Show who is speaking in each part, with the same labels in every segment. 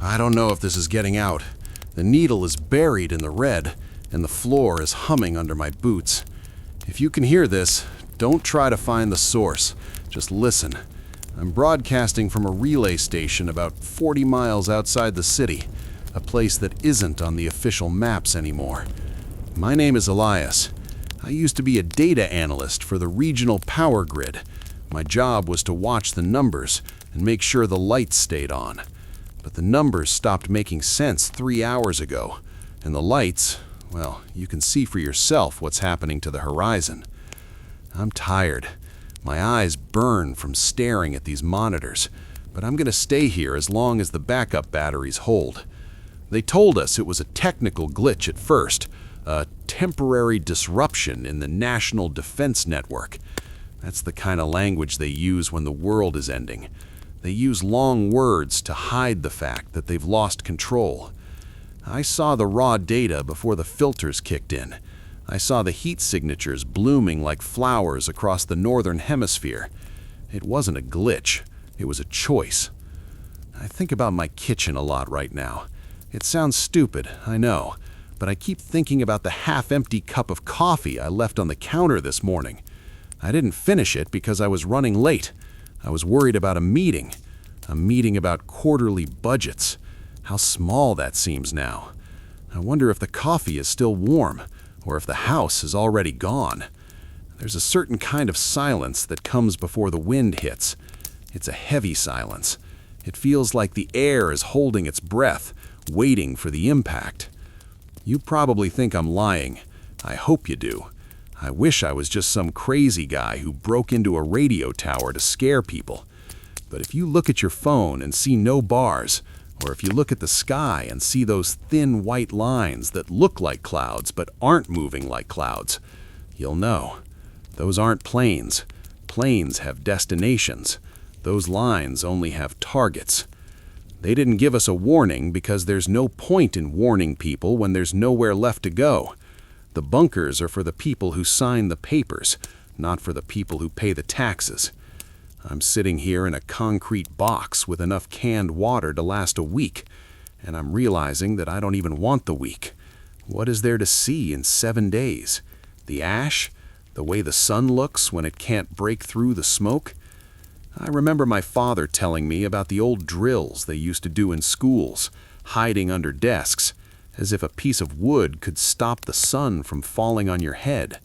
Speaker 1: I don't know if this is getting out. The needle is buried in the red, and the floor is humming under my boots. If you can hear this, don't try to find the source. Just listen. I'm broadcasting from a relay station about 40 miles outside the city, a place that isn't on the official maps anymore. My name is Elias. I used to be a data analyst for the regional power grid. My job was to watch the numbers and make sure the lights stayed on. But the numbers stopped making sense 3 hours ago, and the lights, well, you can see for yourself what's happening to the horizon. I'm tired. My eyes burn from staring at these monitors, but I'm going to stay here as long as the backup batteries hold. They told us it was a technical glitch at first, a temporary disruption in the National Defense Network. That's the kind of language they use when the world is ending. They use long words to hide the fact that they've lost control. I saw the raw data before the filters kicked in. I saw the heat signatures blooming like flowers across the northern hemisphere. It wasn't a glitch, it was a choice. I think about my kitchen a lot right now. It sounds stupid, I know, but I keep thinking about the half-empty cup of coffee I left on the counter this morning. I didn't finish it because I was running late. I was worried about a meeting about quarterly budgets. How small that seems now. I wonder if the coffee is still warm, or if the house is already gone. There's a certain kind of silence that comes before the wind hits. It's a heavy silence. It feels like the air is holding its breath, waiting for the impact. You probably think I'm lying. I hope you do. I wish I was just some crazy guy who broke into a radio tower to scare people. But if you look at your phone and see no bars, or if you look at the sky and see those thin white lines that look like clouds but aren't moving like clouds, you'll know. Those aren't planes. Planes have destinations. Those lines only have targets. They didn't give us a warning because there's no point in warning people when there's nowhere left to go. The bunkers are for the people who sign the papers, not for the people who pay the taxes. I'm sitting here in a concrete box with enough canned water to last a week, and I'm realizing that I don't even want the week. What is there to see in 7 days? The ash? The way the sun looks when it can't break through the smoke? I remember my father telling me about the old drills they used to do in schools, hiding under desks, as if a piece of wood could stop the sun from falling on your head.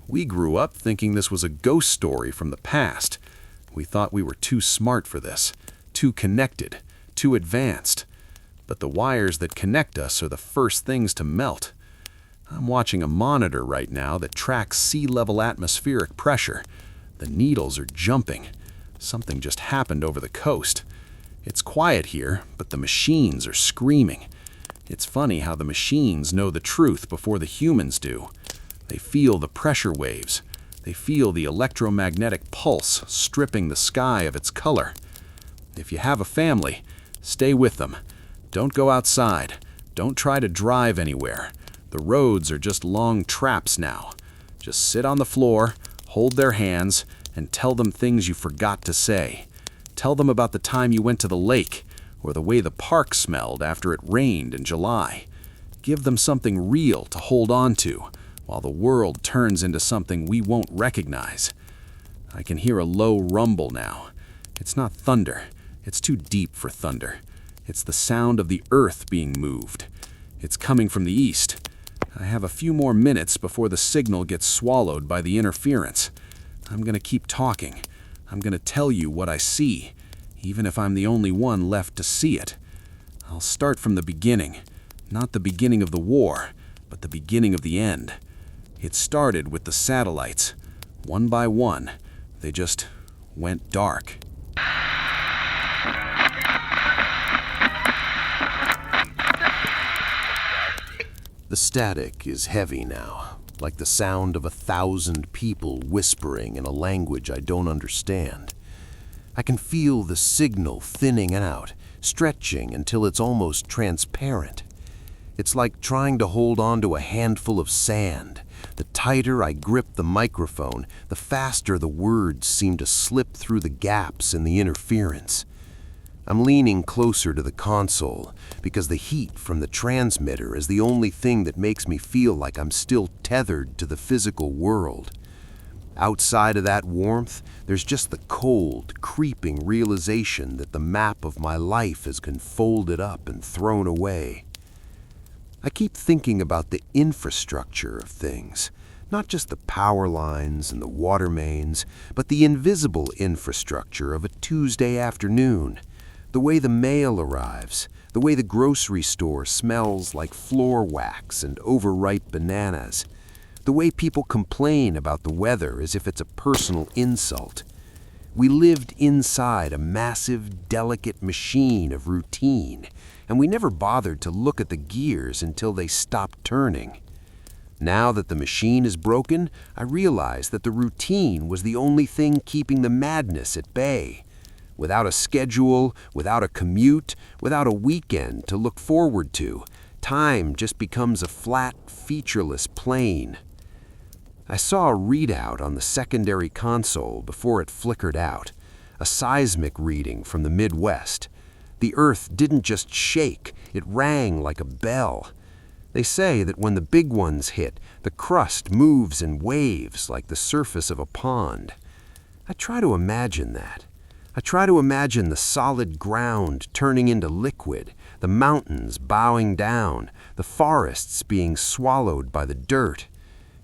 Speaker 1: We grew up thinking this was a ghost story from the past. We thought we were too smart for this, too connected, too advanced. But the wires that connect us are the first things to melt. I'm watching a monitor right now that tracks sea-level atmospheric pressure. The needles are jumping. Something just happened over the coast. It's quiet here, but the machines are screaming. It's funny how the machines know the truth before the humans do. They feel the pressure waves. They feel the electromagnetic pulse stripping the sky of its color. If you have a family, stay with them. Don't go outside. Don't try to drive anywhere. The roads are just long traps now. Just sit on the floor, hold their hands, and tell them things you forgot to say. Tell them about the time you went to the lake, or the way the park smelled after it rained in July. Give them something real to hold on to, while the world turns into something we won't recognize. I can hear a low rumble now. It's not thunder. It's too deep for thunder. It's the sound of the earth being moved. It's coming from the east. I have a few more minutes before the signal gets swallowed by the interference. I'm going to keep talking. I'm going to tell you what I see, even if I'm the only one left to see it. I'll start from the beginning. Not the beginning of the war, but the beginning of the end. It started with the satellites. One by one, they just went dark.
Speaker 2: The static is heavy now, like the sound of 1,000 people whispering in a language I don't understand. I can feel the signal thinning out, stretching until it's almost transparent. It's like trying to hold on to a handful of sand. The tighter I grip the microphone, the faster the words seem to slip through the gaps in the interference. I'm leaning closer to the console because the heat from the transmitter is the only thing that makes me feel like I'm still tethered to the physical world. Outside of that warmth, there's just the cold, creeping realization that the map of my life has been folded up and thrown away. I keep thinking about the infrastructure of things, not just the power lines and the water mains, but the invisible infrastructure of a Tuesday afternoon. The way the mail arrives, the way the grocery store smells like floor wax and overripe bananas, the way people complain about the weather as if it's a personal insult. We lived inside a massive, delicate machine of routine, and we never bothered to look at the gears until they stopped turning. Now that the machine is broken, I realize that the routine was the only thing keeping the madness at bay. Without a schedule, without a commute, without a weekend to look forward to, time just becomes a flat, featureless plane. I saw a readout on the secondary console before it flickered out, a seismic reading from the Midwest. The earth didn't just shake, it rang like a bell. They say that when the big ones hit, the crust moves in waves like the surface of a pond. I try to imagine that. I try to imagine the solid ground turning into liquid, the mountains bowing down, the forests being swallowed by the dirt.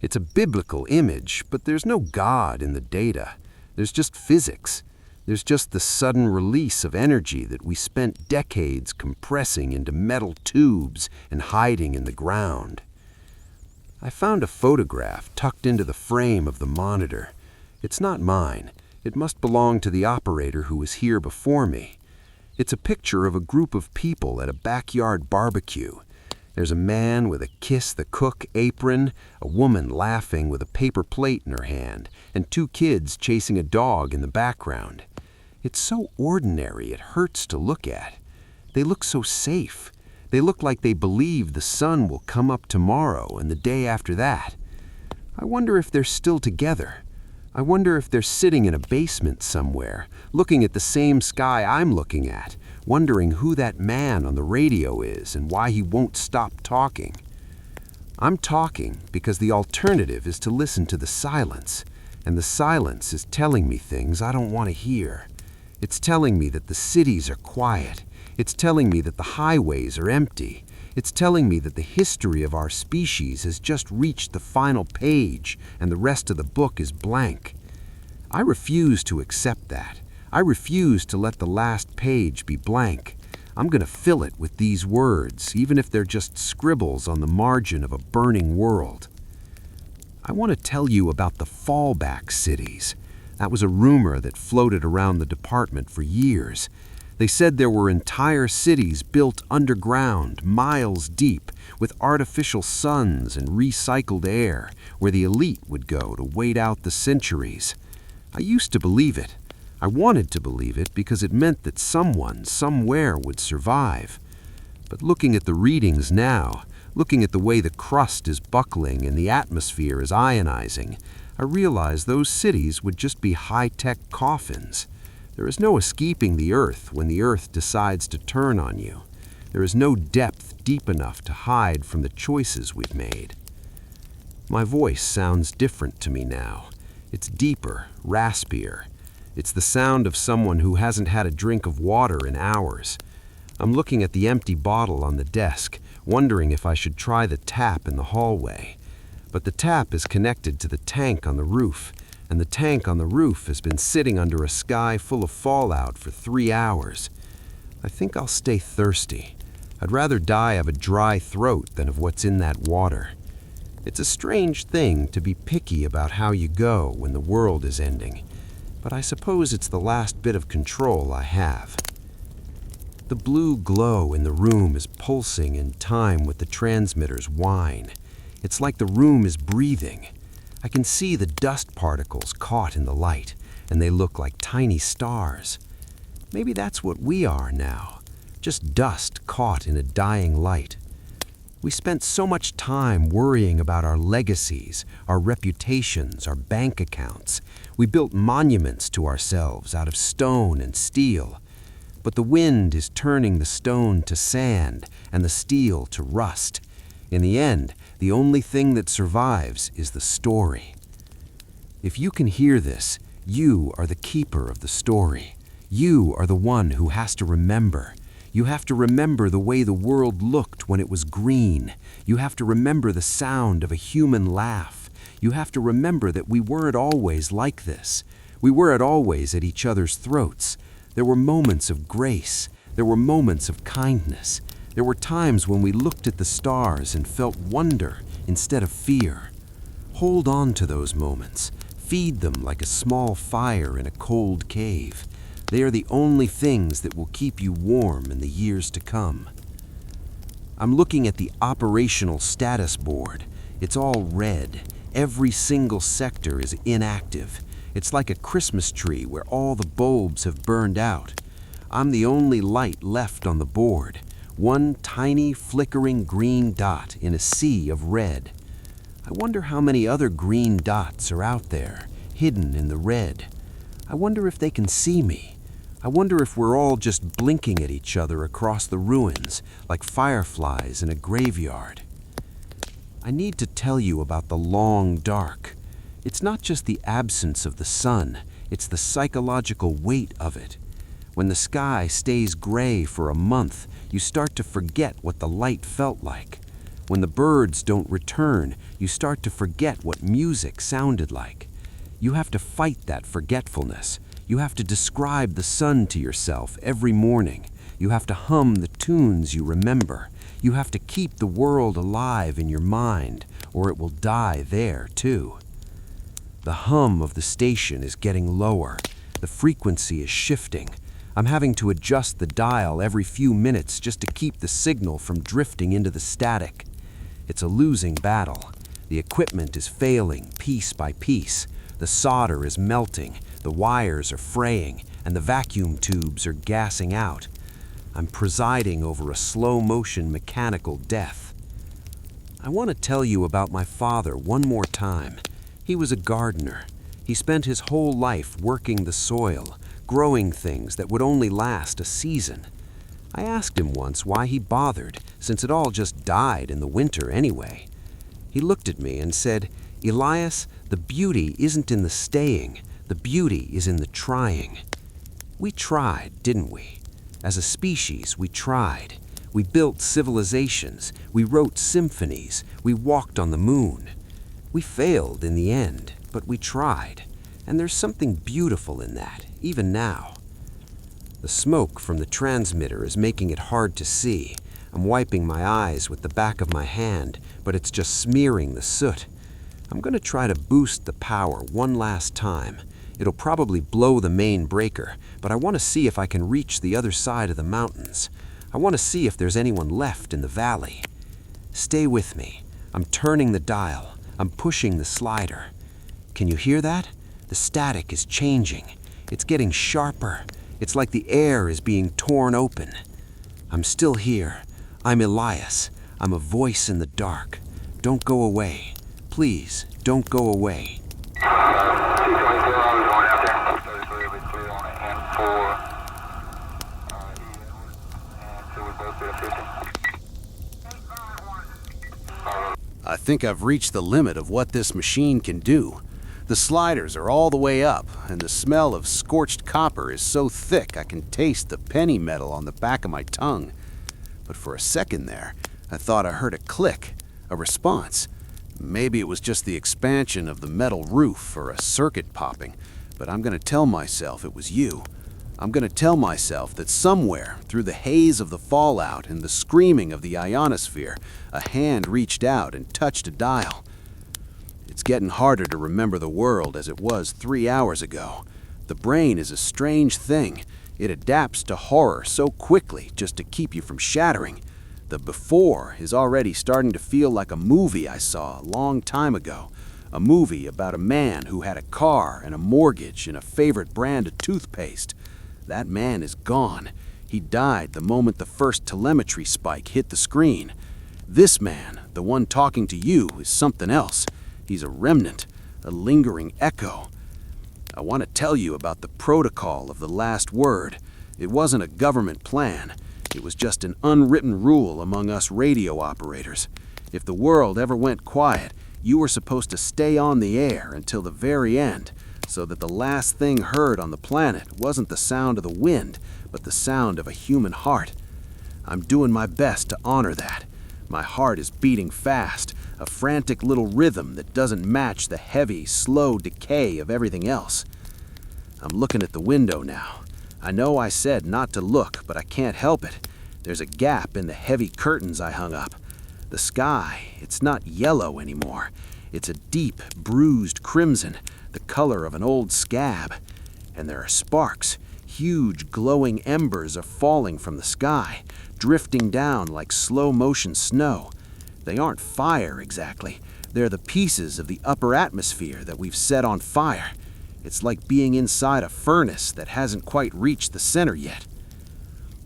Speaker 2: It's a biblical image, but there's no God in the data. There's just physics. There's just the sudden release of energy that we spent decades compressing into metal tubes and hiding in the ground. I found a photograph tucked into the frame of the monitor. It's not mine. It must belong to the operator who was here before me. It's a picture of a group of people at a backyard barbecue. There's a man with a kiss the cook apron, a woman laughing with a paper plate in her hand, and two kids chasing a dog in the background. It's so ordinary it hurts to look at. They look so safe. They look like they believe the sun will come up tomorrow and the day after that. I wonder if they're still together. I wonder if they're sitting in a basement somewhere, looking at the same sky I'm looking at, wondering who that man on the radio is and why he won't stop talking. I'm talking because the alternative is to listen to the silence, and the silence is telling me things I don't want to hear. It's telling me that the cities are quiet. It's telling me that the highways are empty. It's telling me that the history of our species has just reached the final page and the rest of the book is blank. I refuse to accept that. I refuse to let the last page be blank. I'm going to fill it with these words, even if they're just scribbles on the margin of a burning world. I want to tell you about the fallback cities. That was a rumor that floated around the department for years. They said there were entire cities built underground, miles deep, with artificial suns and recycled air, where the elite would go to wait out the centuries. I used to believe it. I wanted to believe it because it meant that someone, somewhere would survive. But looking at the readings now, looking at the way the crust is buckling and the atmosphere is ionizing, I realize those cities would just be high-tech coffins. There is no escaping the earth when the earth decides to turn on you. There is no depth deep enough to hide from the choices we've made. My voice sounds different to me now. It's deeper, raspier. It's the sound of someone who hasn't had a drink of water in hours. I'm looking at the empty bottle on the desk, wondering if I should try the tap in the hallway. But the tap is connected to the tank on the roof, and the tank on the roof has been sitting under a sky full of fallout for 3 hours. I think I'll stay thirsty. I'd rather die of a dry throat than of what's in that water. It's a strange thing to be picky about how you go when the world is ending, but I suppose it's the last bit of control I have. The blue glow in the room is pulsing in time with the transmitter's whine. It's like the room is breathing. I can see the dust particles caught in the light, and they look like tiny stars. Maybe that's what we are now, just dust caught in a dying light. We spent so much time worrying about our legacies, our reputations, our bank accounts. We built monuments to ourselves out of stone and steel.
Speaker 3: but the wind is turning the stone to sand and the steel to rust. In the end, the only thing that survives is the story. If you can hear this, you are the keeper of the story. You are the one who has to remember. You have to remember the way the world looked when it was green. You have to remember the sound of a human laugh. You have to remember that we weren't always like this. We weren't always at each other's throats. There were moments of grace. There were moments of kindness. There were times when we looked at the stars and felt wonder instead of fear. Hold on to those moments. Feed them like a small fire in a cold cave. They are the only things that will keep you warm in the years to come. I'm looking at the operational status board. It's all red. Every single sector is inactive. It's like a Christmas tree where all the bulbs have burned out. I'm the only light left on the board. One tiny flickering green dot in a sea of red. I wonder how many other green dots are out there, hidden in the red. I wonder if they can see me. I wonder if we're all just blinking at each other across the ruins, like fireflies in a graveyard. I need to tell you about the long dark. It's not just the absence of the sun, it's the psychological weight of it. When the sky stays gray for a month, you start to forget what the light felt like. When the birds don't return, you start to forget what music sounded like. You have to fight that forgetfulness. You have to describe the sun to yourself every morning. You have to hum the tunes you remember. You have to keep the world alive in your mind, or it will die there too. The hum of the station is getting lower. The frequency is shifting. I'm having to adjust the dial every few minutes just to keep the signal from drifting into the static. It's a losing battle. The equipment is failing piece by piece. The solder is melting, the wires are fraying, and the vacuum tubes are gassing out. I'm presiding over a slow-motion mechanical death. I want to tell you about my father one more time. He was a gardener. He spent his whole life working the soil, growing things that would only last a season. I asked him once why he bothered, since it all just died in the winter anyway. He looked at me and said, "Elias, the beauty isn't in the staying, the beauty is in the trying." We tried, didn't we? As a species, we tried. We built civilizations, we wrote symphonies, we walked on the moon. We failed in the end, but we tried. And there's something beautiful in that, even now. The smoke from the transmitter is making it hard to see. I'm wiping my eyes with the back of my hand, but it's just smearing the soot. I'm going to try to boost the power one last time. It'll probably blow the main breaker, but I want to see if I can reach the other side of the mountains. I want to see if there's anyone left in the valley. Stay with me. I'm turning the dial. I'm pushing the slider. Can you hear that? The static is changing. It's getting sharper. It's like the air is being torn open. I'm still here. I'm Elias. I'm a voice in the dark. Don't go away. Please, don't go away.
Speaker 1: I think I've reached the limit of what this machine can do. The sliders are all the way up, and the smell of scorched copper is so thick I can taste the penny metal on the back of my tongue. But for a second there, I thought I heard a click, a response. Maybe it was just the expansion of the metal roof or a circuit popping, but I'm going to tell myself it was you. I'm going to tell myself that somewhere, through the haze of the fallout and the screaming of the ionosphere, a hand reached out and touched a dial. It's getting harder to remember the world as it was 3 hours ago. The brain is a strange thing. It adapts to horror so quickly just to keep you from shattering. The before is already starting to feel like a movie I saw a long time ago. A movie about a man who had a car and a mortgage and a favorite brand of toothpaste. That man is gone. He died the moment the first telemetry spike hit the screen. This man, the one talking to you, is something else. He's a remnant, a lingering echo. I want to tell you about the protocol of the last word. It wasn't a government plan. It was just an unwritten rule among us radio operators. If the world ever went quiet, you were supposed to stay on the air until the very end, so that the last thing heard on the planet wasn't the sound of the wind, but the sound of a human heart. I'm doing my best to honor that. My heart is beating fast, a frantic little rhythm that doesn't match the heavy, slow decay of everything else. I'm looking at the window now. I know I said not to look, but I can't help it. There's a gap in the heavy curtains I hung up. The sky, it's not yellow anymore. It's a deep, bruised crimson, the color of an old scab. And there are sparks. Huge, glowing embers are falling from the sky, drifting down like slow-motion snow. They aren't fire exactly. They're the pieces of the upper atmosphere that we've set on fire. It's like being inside a furnace that hasn't quite reached the center yet.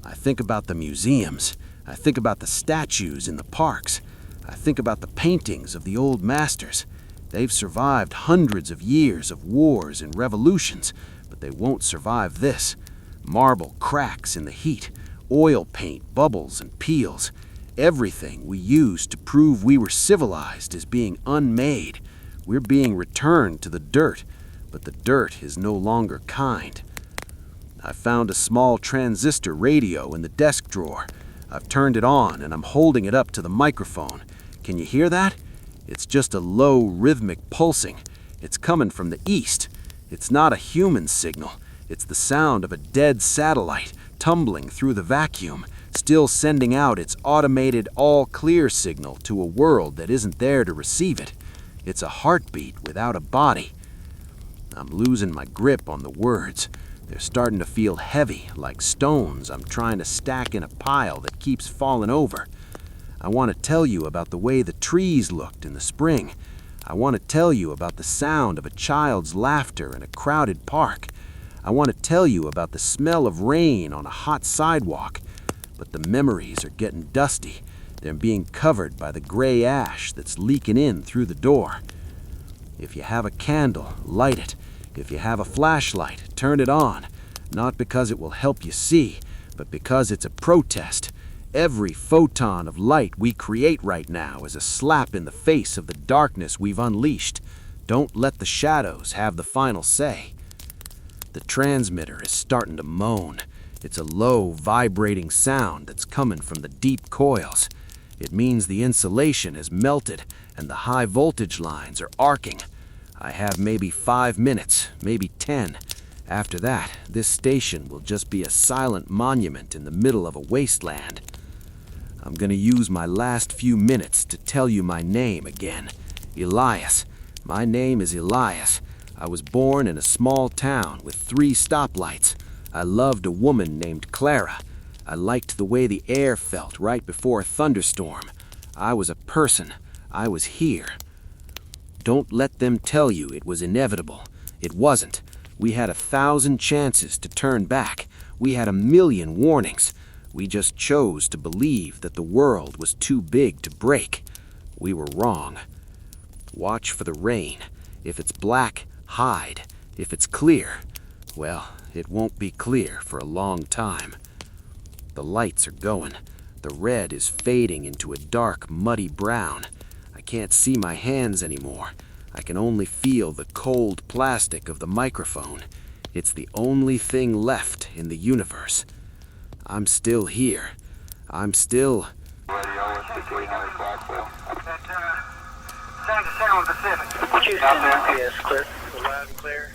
Speaker 1: I think about the museums. I think about the statues in the parks. I think about the paintings of the old masters. They've survived hundreds of years of wars and revolutions, but they won't survive this. Marble cracks in the heat, oil paint bubbles and peels. Everything we used to prove we were civilized is being unmade. We're being returned to the dirt, but the dirt is no longer kind. I found a small transistor radio in the desk drawer. I've turned it on and I'm holding it up to the microphone. Can you hear that? It's just a low, rhythmic pulsing. It's coming from the east. It's not a human signal. It's the sound of a dead satellite tumbling through the vacuum, still sending out its automated all-clear signal to a world that isn't there to receive it. It's a heartbeat without a body. I'm losing my grip on the words. They're starting to feel heavy, like stones I'm trying to stack in a pile that keeps falling over. I want to tell you about the way the trees looked in the spring. I want to tell you about the sound of a child's laughter in a crowded park. I want to tell you about the smell of rain on a hot sidewalk. But the memories are getting dusty. They're being covered by the gray ash that's leaking in through the door. If you have a candle, light it. If you have a flashlight, turn it on. Not because it will help you see, but because it's a protest. Every photon of light we create right now is a slap in the face of the darkness we've unleashed. Don't let the shadows have the final say. The transmitter is starting to moan. It's a low, vibrating sound that's coming from the deep coils. It means the insulation has melted and the high voltage lines are arcing. I have maybe 5 minutes, maybe 10. After that, this station will just be a silent monument in the middle of a wasteland. I'm gonna use my last few minutes to tell you my name again. Elias. My name is Elias. I was born in a small town with 3 stoplights. I loved a woman named Clara. I liked the way the air felt right before a thunderstorm. I was a person. I was here. Don't let them tell you it was inevitable. It wasn't. We had 1,000 chances to turn back. We had 1,000,000 warnings. We just chose to believe that the world was too big to break. We were wrong. Watch for the rain. If it's black, hide. If it's clear, well, it won't be clear for a long time. The lights are going. The red is fading into a dark, muddy brown. I can't see my hands anymore. I can only feel the cold plastic of the microphone. It's the only thing left in the universe. I'm still here. I'm still...
Speaker 4: Radio is between 9 o'clock, Bill. Send to Central Pacific. Choose yes, clear. Loud and clear.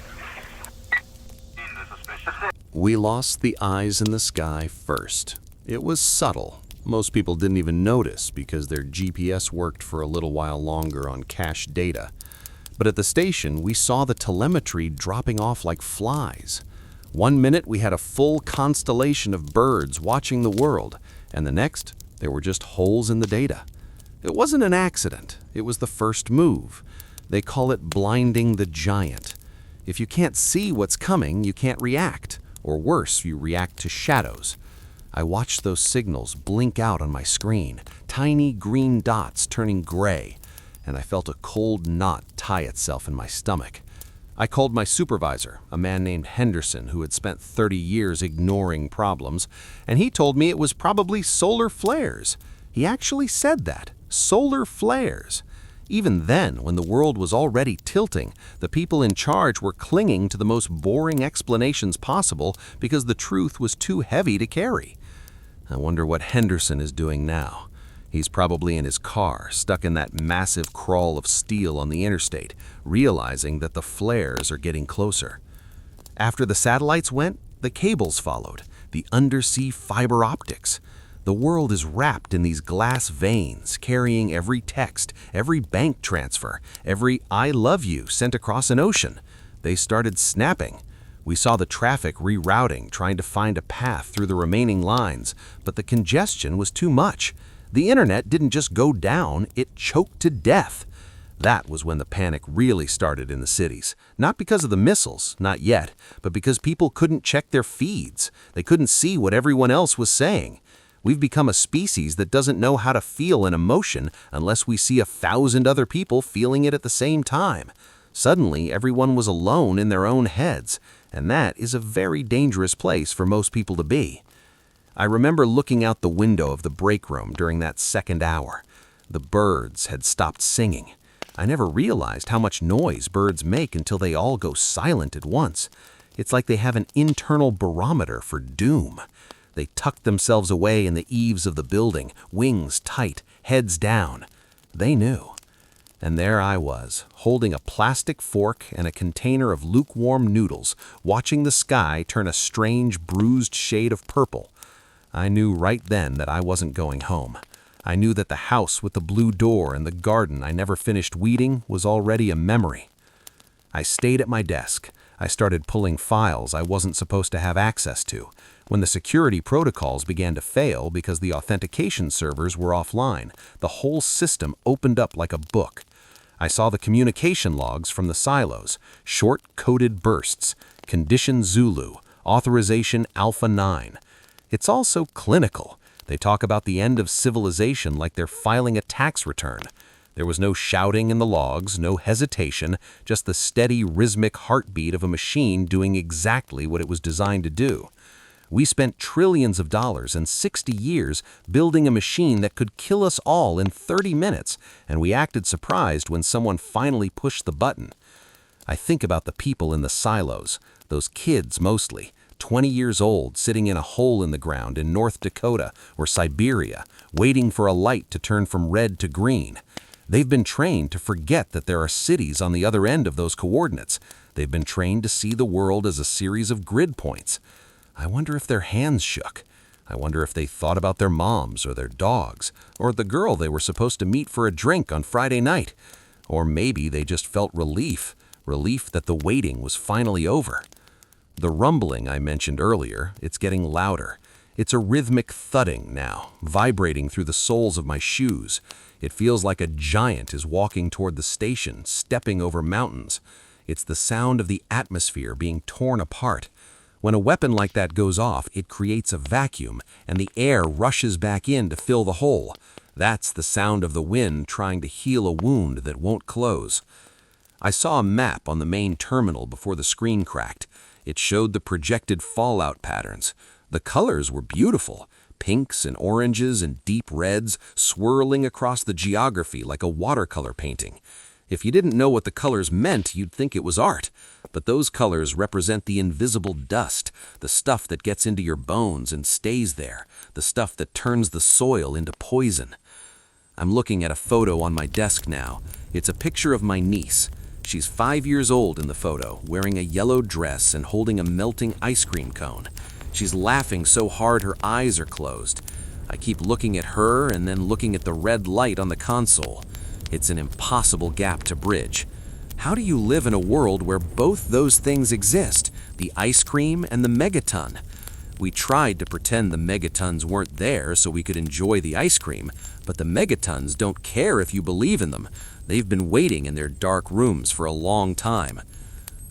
Speaker 2: We lost the eyes in the sky first. It was subtle. Most people didn't even notice because their GPS worked for a little while longer on cached data. But at the station, we saw the telemetry dropping off like flies. 1 minute, we had a full constellation of birds watching the world, and the next, there were just holes in the data. It wasn't an accident. It was the first move. They call it blinding the giant. If you can't see what's coming, you can't react. Or worse, you react to shadows. I watched those signals blink out on my screen, tiny green dots turning gray, and I felt a cold knot tie itself in my stomach.
Speaker 3: I called my supervisor, a man named Henderson who had spent 30 years ignoring problems, and he told me it was probably solar flares. He actually said that, solar flares. Even then, when the world was already tilting, the people in charge were clinging to the most boring explanations possible because the truth was too heavy to carry. I wonder what Henderson is doing now. He's probably in his car, stuck in that massive crawl of steel on the interstate, realizing that the flares are getting closer. After the satellites went, the cables followed, the undersea fiber optics. The world is wrapped in these glass veins, carrying every text, every bank transfer, every "I love you" sent across an ocean. They started snapping. We saw the traffic rerouting, trying to find a path through the remaining lines, but the congestion was too much. The internet didn't just go down, it choked to death. That was when the panic really started in the cities. Not because of the missiles, not yet, but because people couldn't check their feeds. They couldn't see what everyone else was saying. We've become a species that doesn't know how to feel an emotion unless we see 1,000 other people feeling it at the same time. Suddenly, everyone was alone in their own heads, and that is a very dangerous place for most people to be. I remember looking out the window of the break room during that second hour. The birds had stopped singing. I never realized how much noise birds make until they all go silent at once. It's like they have an internal barometer for doom. They tucked themselves away in the eaves of the building, wings tight, heads down. They knew. And there I was, holding a plastic fork and a container of lukewarm noodles, watching the sky turn a strange, bruised shade of purple. I knew right then that I wasn't going home. I knew that the house with the blue door and the garden I never finished weeding was already a memory. I stayed at my desk. I started pulling files I wasn't supposed to have access to. When the security protocols began to fail because the authentication servers were offline, the whole system opened up like a book. I saw the communication logs from the silos, short coded bursts, condition Zulu, authorization Alpha 9. It's also clinical. They talk about the end of civilization like they're filing a tax return. There was no shouting in the logs, no hesitation, just the steady rhythmic heartbeat of a machine doing exactly what it was designed to do. We spent trillions of dollars and 60 years building a machine that could kill us all in 30 minutes, and we acted surprised when someone finally pushed the button. I think about the people in the silos, those kids mostly, 20 years old, sitting in a hole in the ground in North Dakota or Siberia, waiting for a light to turn from red to green. They've been trained to forget that there are cities on the other end of those coordinates. They've been trained to see the world as a series of grid points. I wonder if their hands shook. I wonder if they thought about their moms or their dogs, or the girl they were supposed to meet for a drink on Friday night. Or maybe they just felt relief that the waiting was finally over. The rumbling I mentioned earlier, it's getting louder. It's a rhythmic thudding now, vibrating through the soles of my shoes. It feels like a giant is walking toward the station, stepping over mountains. It's the sound of the atmosphere being torn apart. When a weapon like that goes off, it creates a vacuum, and the air rushes back in to fill the hole. That's the sound of the wind trying to heal a wound that won't close. I saw a map on the main terminal before the screen cracked. It showed the projected fallout patterns. The colors were beautiful, pinks and oranges and deep reds swirling across the geography like a watercolor painting. If you didn't know what the colors meant, you'd think it was art. But those colors represent the invisible dust, the stuff that gets into your bones and stays there, the stuff that turns the soil into poison. I'm looking at a photo on my desk now. It's a picture of my niece. She's 5 years old in the photo, wearing a yellow dress and holding a melting ice cream cone. She's laughing so hard her eyes are closed. I keep looking at her and then looking at the red light on the console. It's an impossible gap to bridge. How do you live in a world where both those things exist, the ice cream and the megaton? We tried to pretend the megatons weren't there so we could enjoy the ice cream, but the megatons don't care if you believe in them. They've been waiting in their dark rooms for a long time.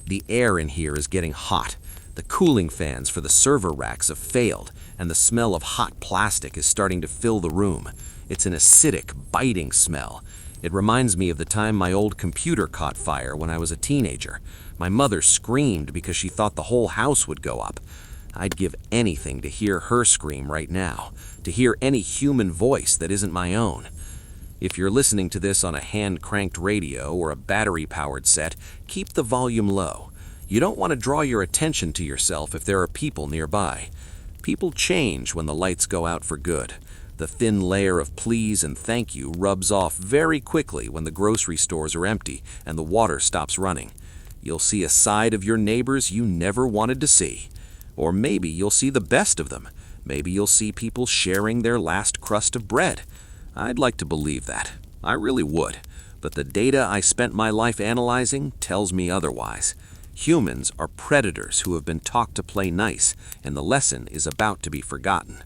Speaker 3: The air in here is getting hot. The cooling fans for the server racks have failed, and the smell of hot plastic is starting to fill the room. It's an acidic, biting smell. It reminds me of the time my old computer caught fire when I was a teenager. My mother screamed because she thought the whole house would go up. I'd give anything to hear her scream right now, to hear any human voice that isn't my own. If you're listening to this on a hand-cranked radio or a battery-powered set, keep the volume low. You don't want to draw your attention to yourself if there are people nearby. People change when the lights go out for good. The thin layer of please and thank you rubs off very quickly when the grocery stores are empty and the water stops running. You'll see a side of your neighbors you never wanted to see. Or maybe you'll see the best of them. Maybe you'll see people sharing their last crust of bread. I'd like to believe that. I really would. But the data I spent my life analyzing tells me otherwise. Humans are predators who have been taught to play nice, and the lesson is about to be forgotten.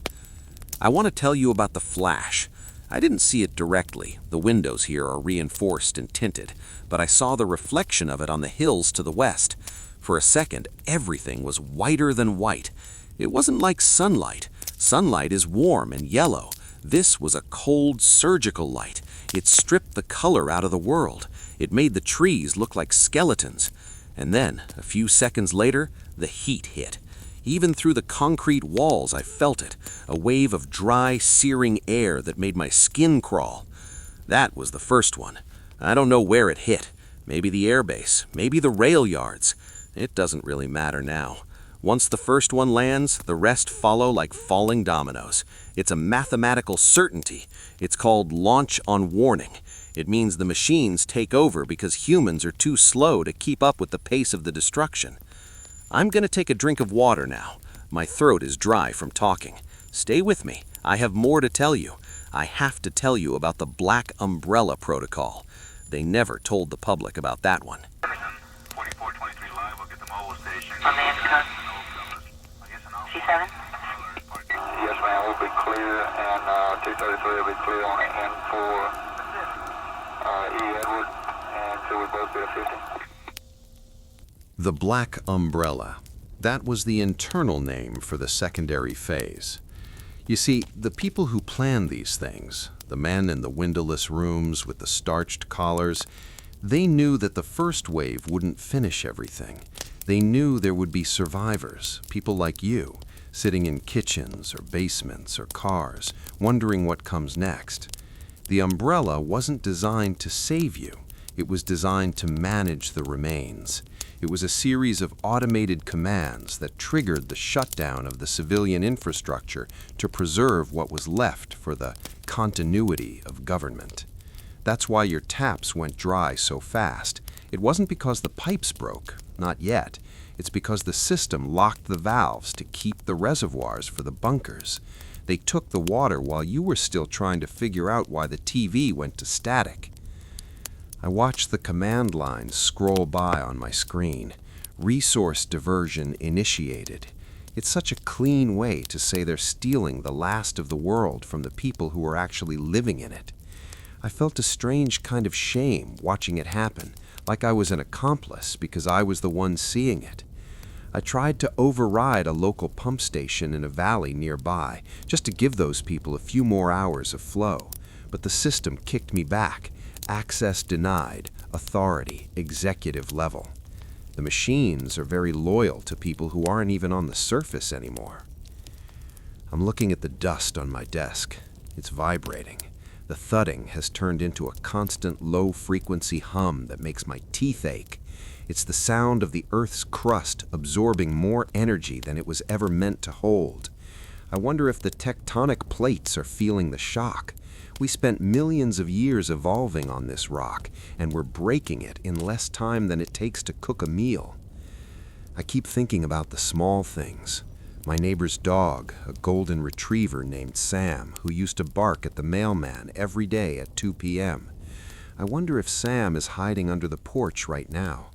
Speaker 3: I want to tell you about the flash. I didn't see it directly. The windows here are reinforced and tinted, but I saw the reflection of it on the hills to the west. For a second, everything was whiter than white. It wasn't like sunlight. Sunlight is warm and yellow. This was a cold, surgical light. It stripped the color out of the world. It made the trees look like skeletons. And then, a few seconds later, the heat hit. Even through the concrete walls, I felt it, a wave of dry, searing air that made my skin crawl. That was the first one. I don't know where it hit. Maybe the airbase, maybe the rail yards. It doesn't really matter now. Once the first one lands, the rest follow like falling dominoes. It's a mathematical certainty. It's called launch on warning. It means the machines take over because humans are too slow to keep up with the pace of the destruction. I'm going to take a drink of water now. My throat is dry from talking. Stay with me. I have more to tell you. I have to tell you about the Black Umbrella Protocol. They never told the public about that one.
Speaker 4: 4423 live, we'll get the mobile station. C7? Yes, ma'am, we'll be clear, and 233 will be clear on the N4 E. Edward, and so we'll both be at 50.
Speaker 2: The Black Umbrella. That was the internal name for the secondary phase. You see, the people who planned these things, the men in the windowless rooms with the starched collars, they knew that the first wave wouldn't finish everything. They knew there would be survivors, people like you, sitting in kitchens or basements or cars, wondering what comes next. The umbrella wasn't designed to save you. It was designed to manage the remains. It was a series of automated commands that triggered the shutdown of the civilian infrastructure to preserve what was left for the continuity of government. That's why your taps went dry so fast. It wasn't because the pipes broke, not yet. It's because the system locked the valves to keep the reservoirs for the bunkers. They took the water while you were still trying to figure out why the TV went to static. I watched the command lines scroll by on my screen. Resource diversion initiated. It's such a clean way to say they're stealing the last of the world from the people who are actually living in it. I felt a strange kind of shame watching it happen, like I was an accomplice because I was the one seeing it. I tried to override a local pump station in a valley nearby, just to give those people a few more hours of flow, but the system kicked me back. Access denied, authority, executive level. The machines are very loyal to people who aren't even on the surface anymore. I'm looking at the dust on my desk. It's vibrating. The thudding has turned into a constant low-frequency hum that makes my teeth ache. It's the sound of the Earth's crust absorbing more energy than it was ever meant to hold. I wonder if the tectonic plates are feeling the shock. We spent millions of years evolving on this rock, and we're breaking it in less time than it takes to cook a meal. I keep thinking about the small things. My neighbor's dog, a golden retriever named Sam, who used to bark at the mailman every day at 2 p.m. I wonder if Sam is hiding under the porch right now.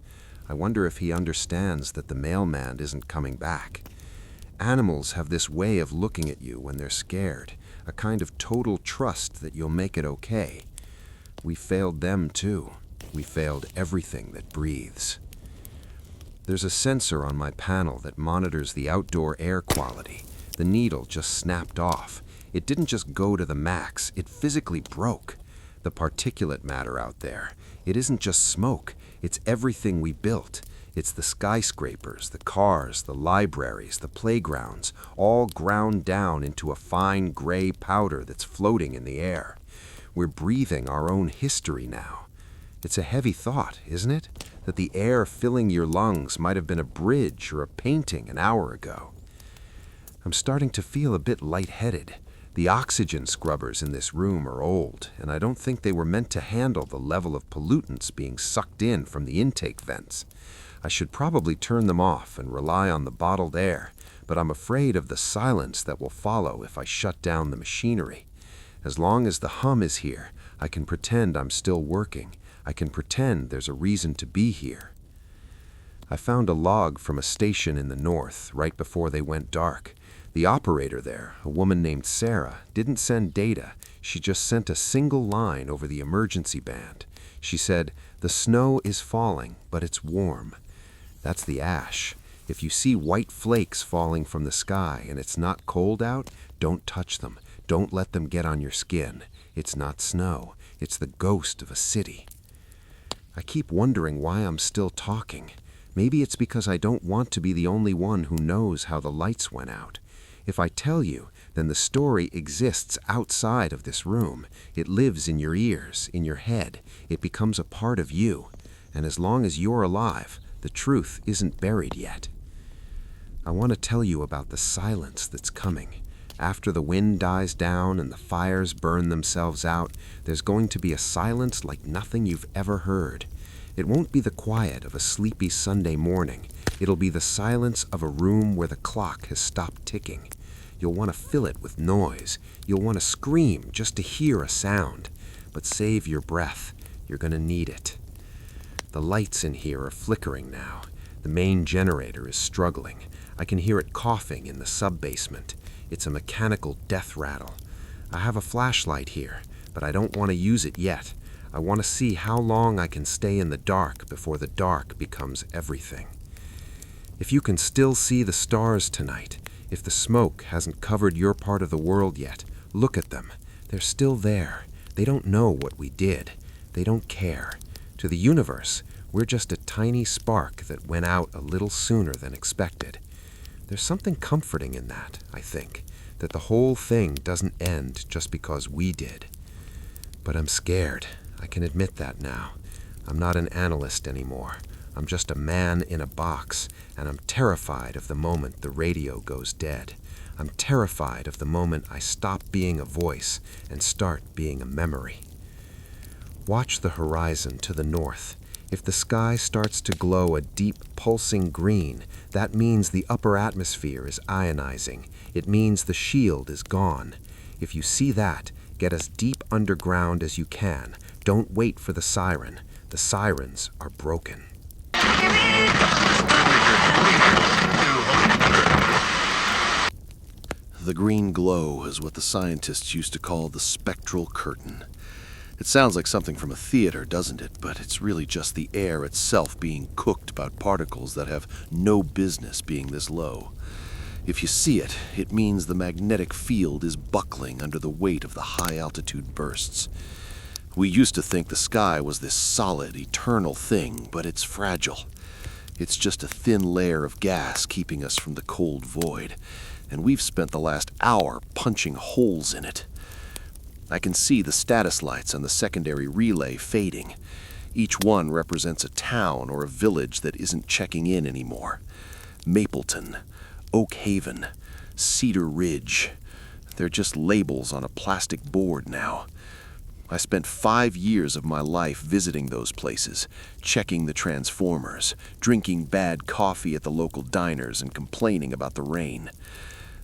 Speaker 2: I wonder if he understands that the mailman isn't coming back. Animals have this way of looking at you when they're scared, a kind of total trust that you'll make it okay. We failed them too. We failed everything that breathes. There's a sensor on my panel that monitors the outdoor air quality. The needle just snapped off. It didn't just go to the max, it physically broke. The particulate matter out there, it isn't just smoke, it's everything we built.
Speaker 3: It's the skyscrapers, the cars, the libraries, the playgrounds, all ground down into a fine gray powder that's floating in the air. We're breathing our own history now. It's a heavy thought, isn't it? That the air filling your lungs might have been a bridge or a painting an hour ago. I'm starting to feel a bit lightheaded. The oxygen scrubbers in this room are old, and I don't think they were meant to handle the level of pollutants being sucked in from the intake vents. I should probably turn them off and rely on the bottled air, but I'm afraid of the silence that will follow if I shut down the machinery. As long as the hum is here, I can pretend I'm still working. I can pretend there's a reason to be here. I found a log from a station in the north right before they went dark. The operator there, a woman named Sarah, didn't send data. She just sent a single line over the emergency band. She said, "The snow is falling, but it's warm." That's the ash. If you see white flakes falling from the sky and it's not cold out, don't touch them. Don't let them get on your skin. It's not snow. It's the ghost of a city. I keep wondering why I'm still talking. Maybe it's because I don't want to be the only one who knows how the lights went out. If I tell you, then the story exists outside of this room. It lives in your ears, in your head. It becomes a part of you. And as long as you're alive, the truth isn't buried yet. I want to tell you about the silence that's coming. After the wind dies down and the fires burn themselves out, there's going to be a silence like nothing you've ever heard. It won't be the quiet of a sleepy Sunday morning. It'll be the silence of a room where the clock has stopped ticking. You'll want to fill it with noise. You'll want to scream just to hear a sound. But save your breath. You're going to need it. The lights in here are flickering now. The main generator is struggling. I can hear it coughing in the sub-basement. It's a mechanical death rattle. I have a flashlight here, but I don't want to use it yet. I want to see how long I can stay in the dark before the dark becomes everything. If you can still see the stars tonight, if the smoke hasn't covered your part of the world yet, look at them. They're still there. They don't know what we did. They don't care. To the universe, we're just a tiny spark that went out a little sooner than expected. There's something comforting in that, I think, that the whole thing doesn't end just because we did. But I'm scared. I can admit that now. I'm not an analyst anymore. I'm just a man in a box, and I'm terrified of the moment the radio goes dead. I'm terrified of the moment I stop being a voice and start being a memory. Watch the horizon to the north. If the sky starts to glow a deep, pulsing green, that means the upper atmosphere is ionizing. It means the shield is gone. If you see that, get as deep underground as you can. Don't wait for the siren. The sirens are broken.
Speaker 2: The green glow is what the scientists used to call the spectral curtain. It sounds like something from a theater, doesn't it? But it's really just the air itself being cooked about particles that have no business being this low. If you see it, it means the magnetic field is buckling under the weight of the high-altitude bursts. We used to think the sky was this solid, eternal thing, but it's fragile. It's just a thin layer of gas keeping us from the cold void, and we've spent the last hour punching holes in it. I can see the status lights on the secondary relay fading. Each one represents a town or a village that isn't checking in anymore. Mapleton, Oak Haven, Cedar Ridge. They're just labels on a plastic board now. I spent 5 years of my life visiting those places, checking the transformers, drinking bad coffee at the local diners, and complaining about the rain.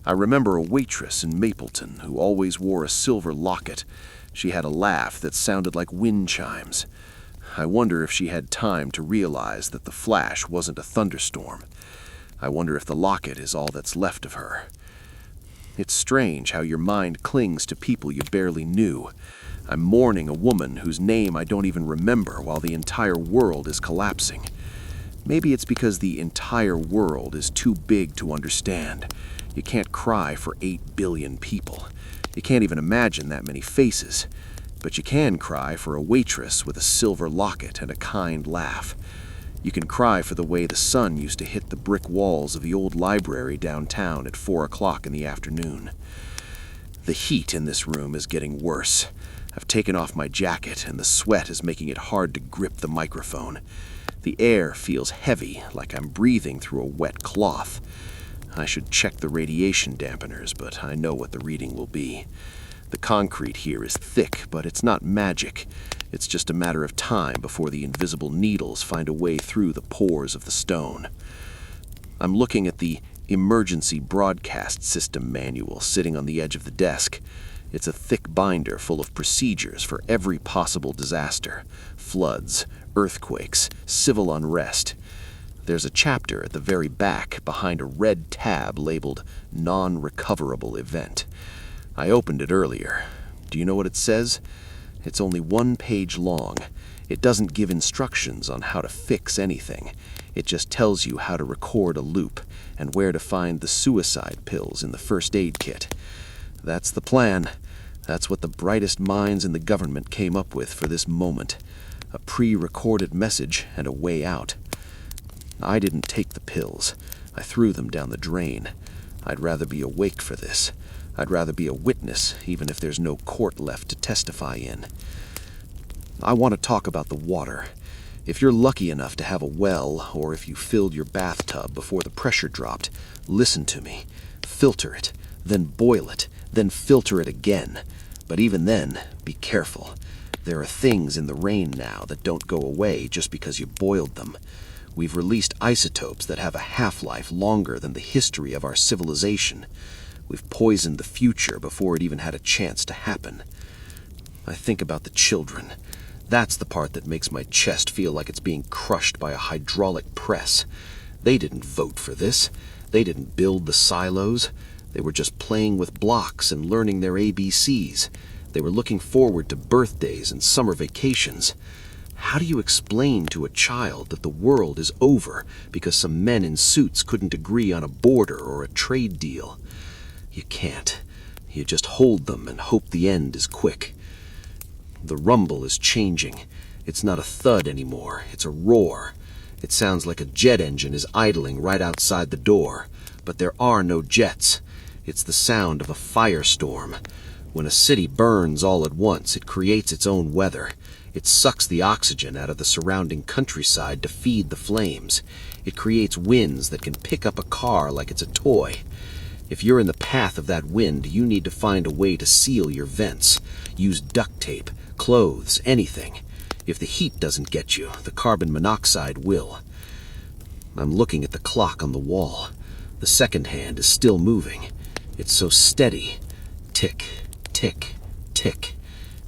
Speaker 2: I remember a waitress in Mapleton who always wore a silver locket. She had a laugh that sounded like wind chimes. I wonder if she had time to realize that the flash wasn't a thunderstorm. I wonder if the locket is all that's left of her. It's strange how your mind clings to people you barely knew. I'm mourning a woman whose name I don't even remember while the entire world is collapsing. Maybe it's because the entire world is too big to understand. You can't cry for 8 billion people. You can't even imagine that many faces. But you can cry for a waitress with a silver locket and a kind laugh. You can cry for the way the sun used to hit the brick walls of the old library downtown at 4 o'clock in the afternoon. The heat in this room is getting worse. I've taken off my jacket, and the sweat is making it hard to grip the microphone. The air feels heavy, like I'm breathing through a wet cloth. I should check the radiation dampeners, but I know what the reading will be. The concrete here is thick, but it's not magic. It's just a matter of time before the invisible needles find a way through the pores of the stone. I'm looking at the Emergency Broadcast System manual sitting on the edge of the desk. It's a thick binder full of procedures for every possible disaster: floods, earthquakes, civil unrest. There's a chapter at the very back behind a red tab labeled Non-Recoverable Event. I opened it earlier. Do you know what it says? It's only 1 page long. It doesn't give instructions on how to fix anything. It just tells you how to record a loop and where to find the suicide pills in the first aid kit. That's the plan. That's what the brightest minds in the government came up with for this moment. A pre-recorded message and a way out. I didn't take the pills. I threw them down the drain. I'd rather be awake for this. I'd rather be a witness, even if there's no court left to testify in. I want to talk about the water. If you're lucky enough to have a well, or if you filled your bathtub before the pressure dropped, listen to me. Filter it, then boil it, then filter it again. But even then, be careful. There are things in the rain now that don't go away just because you boiled them. We've released isotopes that have a half-life longer than the history of our civilization. We've poisoned the future before it even had a chance to happen. I think about the children. That's the part that makes my chest feel like it's being crushed by a hydraulic press. They didn't vote for this. They didn't build the silos. They were just playing with blocks and learning their ABCs. They were looking forward to birthdays and summer vacations. How do you explain to a child that the world is over because some men in suits couldn't agree on a border or a trade deal? You can't. You just hold them and hope the end is quick. The rumble is changing. It's not a thud anymore. It's a roar. It sounds like a jet engine is idling right outside the door. But there are no jets. It's the sound of a firestorm. When a city burns all at once, it creates its own weather. It sucks the oxygen out of the surrounding countryside to feed the flames. It creates winds that can pick up a car like it's a toy. If you're in the path of that wind, you need to find a way to seal your vents. Use duct tape, clothes, anything. If the heat doesn't get you, the carbon monoxide will. I'm looking at the clock on the wall. The second hand is still moving. It's so steady. Tick, tick, tick.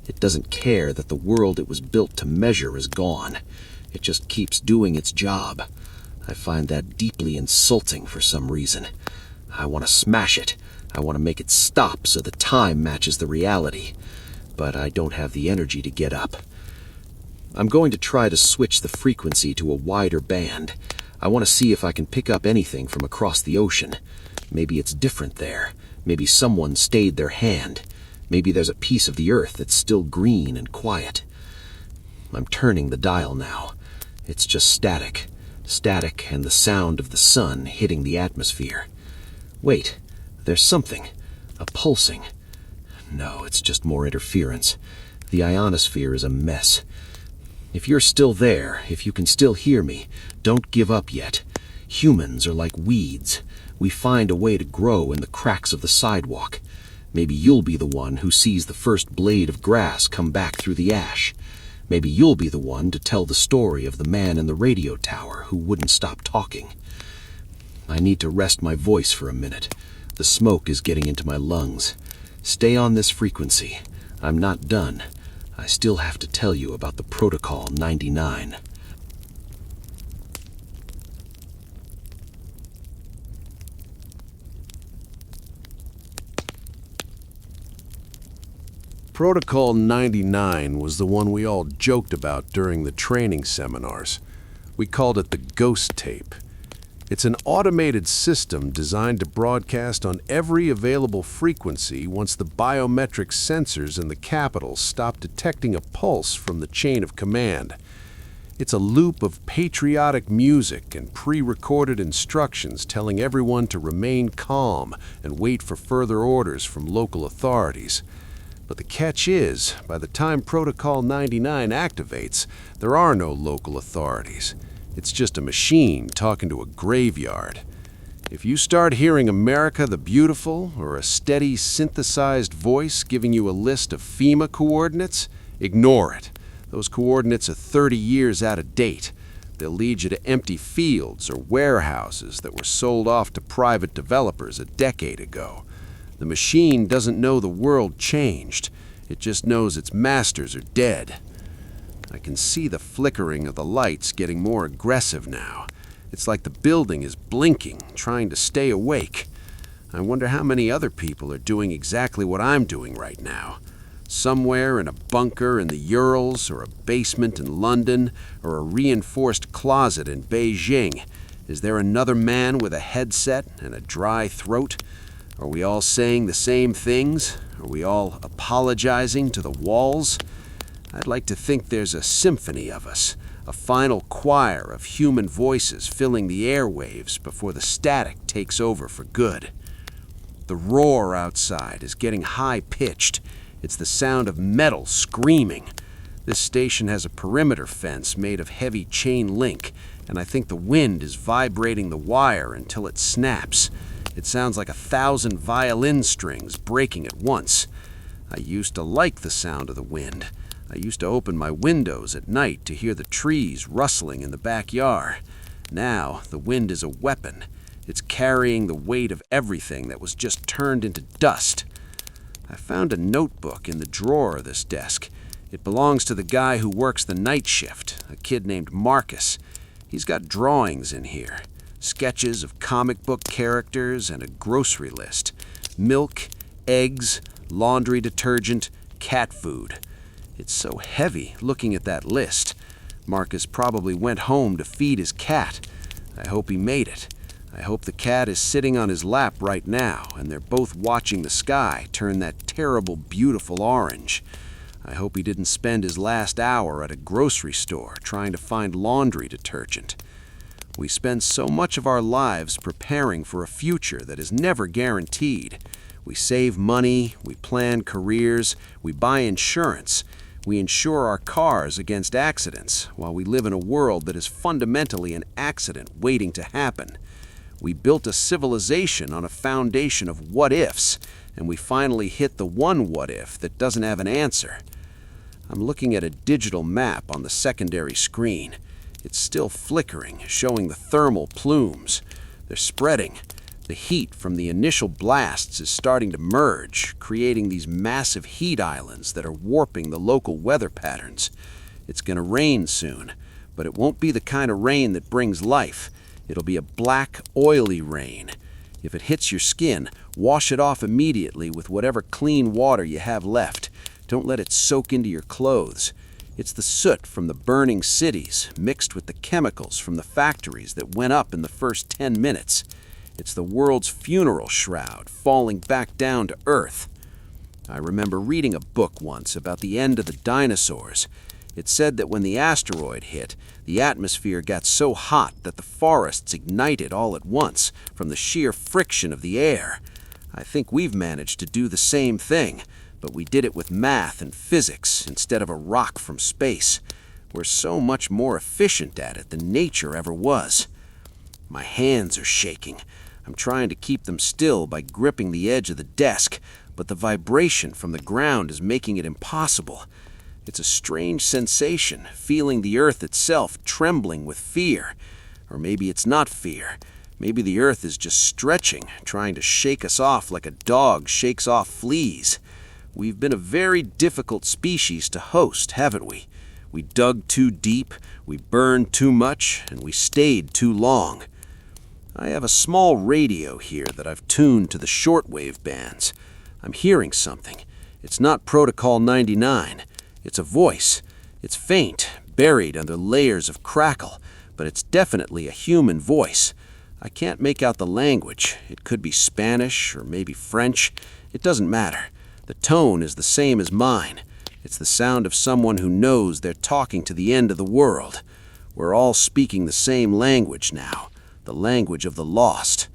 Speaker 2: It doesn't care that the world it was built to measure is gone. It just keeps doing its job. I find that deeply insulting for some reason. I want to smash it. I want to make it stop so the time matches the reality. But I don't have the energy to get up. I'm going to try to switch the frequency to a wider band. I want to see if I can pick up anything from across the ocean. Maybe it's different there. Maybe someone stayed their hand. Maybe there's a piece of the earth that's still green and quiet. I'm turning the dial now. It's just static. Static and the sound of the sun hitting the atmosphere. Wait, there's something. A pulsing. No, it's just more interference. The ionosphere is a mess. If you're still there, if you can still hear me, don't give up yet. Humans are like weeds. We find a way to grow in the cracks of the sidewalk. Maybe you'll be the one who sees the first blade of grass come back through the ash. Maybe you'll be the one to tell the story of the man in the radio tower who wouldn't stop talking. I need to rest my voice for a minute. The smoke is getting into my lungs. Stay on this frequency. I'm not done. I still have to tell you about the Protocol 99.
Speaker 1: Protocol 99 was the one we all joked about during the training seminars. We called it the ghost tape. It's an automated system designed to broadcast on every available frequency once the biometric sensors in the Capitol stop detecting a pulse from the chain of command. It's a loop of patriotic music and pre-recorded instructions telling everyone to remain calm and wait for further orders from local authorities. But the catch is, by the time Protocol 99 activates, there are no local authorities. It's just a machine talking to a graveyard. If you start hearing America the Beautiful or a steady synthesized voice giving you a list of FEMA coordinates, ignore it. Those coordinates are 30 years out of date. They'll lead you to empty fields or warehouses that were sold off to private developers a decade ago. The machine doesn't know the world changed. It just knows its masters are dead. I can see the flickering of the lights getting more aggressive now. It's like the building is blinking, trying to stay awake. I wonder how many other people are doing exactly what I'm doing right now. Somewhere in a bunker in the Urals, or a basement in London, or a reinforced closet in Beijing. Is there another man with a headset and a dry throat? Are we all saying the same things? Are we all apologizing to the walls? I'd like to think there's a symphony of us, a final choir of human voices filling the airwaves before the static takes over for good. The roar outside is getting high-pitched. It's the sound of metal screaming. This station has a perimeter fence made of heavy chain link, and I think the wind is vibrating the wire until it snaps. It sounds like 1,000 violin strings breaking at once. I used to like the sound of the wind. I used to open my windows at night to hear the trees rustling in the backyard. Now, the wind is a weapon. It's carrying the weight of everything that was just turned into dust. I found a notebook in the drawer of this desk. It belongs to the guy who works the night shift, a kid named Marcus. He's got drawings in here, sketches of comic book characters and a grocery list. Milk, eggs, laundry detergent, cat food. It's so heavy looking at that list. Marcus probably went home to feed his cat. I hope he made it. I hope the cat is sitting on his lap right now, and they're both watching the sky turn that terrible, beautiful orange. I hope he didn't spend his last hour at a grocery store trying to find laundry detergent. We spend so much of our lives preparing for a future that is never guaranteed. We save money, we plan careers, we buy insurance. We insure our cars against accidents, while we live in a world that is fundamentally an accident waiting to happen. We built a civilization on a foundation of what-ifs, and we finally hit the one what-if that doesn't have an answer. I'm looking at a digital map on the secondary screen. It's still flickering, showing the thermal plumes. They're spreading. The heat from the initial blasts is starting to merge, creating these massive heat islands that are warping the local weather patterns. It's going to rain soon, but it won't be the kind of rain that brings life. It'll be a black, oily rain. If it hits your skin, wash it off immediately with whatever clean water you have left. Don't let it soak into your clothes. It's the soot from the burning cities, mixed with the chemicals from the factories that went up in the first 10 minutes. It's the world's funeral shroud falling back down to Earth. I remember reading a book once about the end of the dinosaurs. It said that when the asteroid hit, the atmosphere got so hot that the forests ignited all at once from the sheer friction of the air. I think we've managed to do the same thing, but we did it with math and physics instead of a rock from space. We're so much more efficient at it than nature ever was. My hands are shaking. I'm trying to keep them still by gripping the edge of the desk, but the vibration from the ground is making it impossible. It's a strange sensation, feeling the earth itself trembling with fear. Or maybe it's not fear. Maybe the earth is just stretching, trying to shake us off like a dog shakes off fleas. We've been a very difficult species to host, haven't we? We dug too deep, we burned too much, and we stayed too long. I have a small radio here that I've tuned to the shortwave bands. I'm hearing something. It's not Protocol 99. It's a voice. It's faint, buried under layers of crackle, but it's definitely a human voice. I can't make out the language. It could be Spanish or maybe French. It doesn't matter. The tone is the same as mine. It's the sound of someone who knows they're talking to the end of the world.
Speaker 3: We're all speaking the same language now, the language of the lost.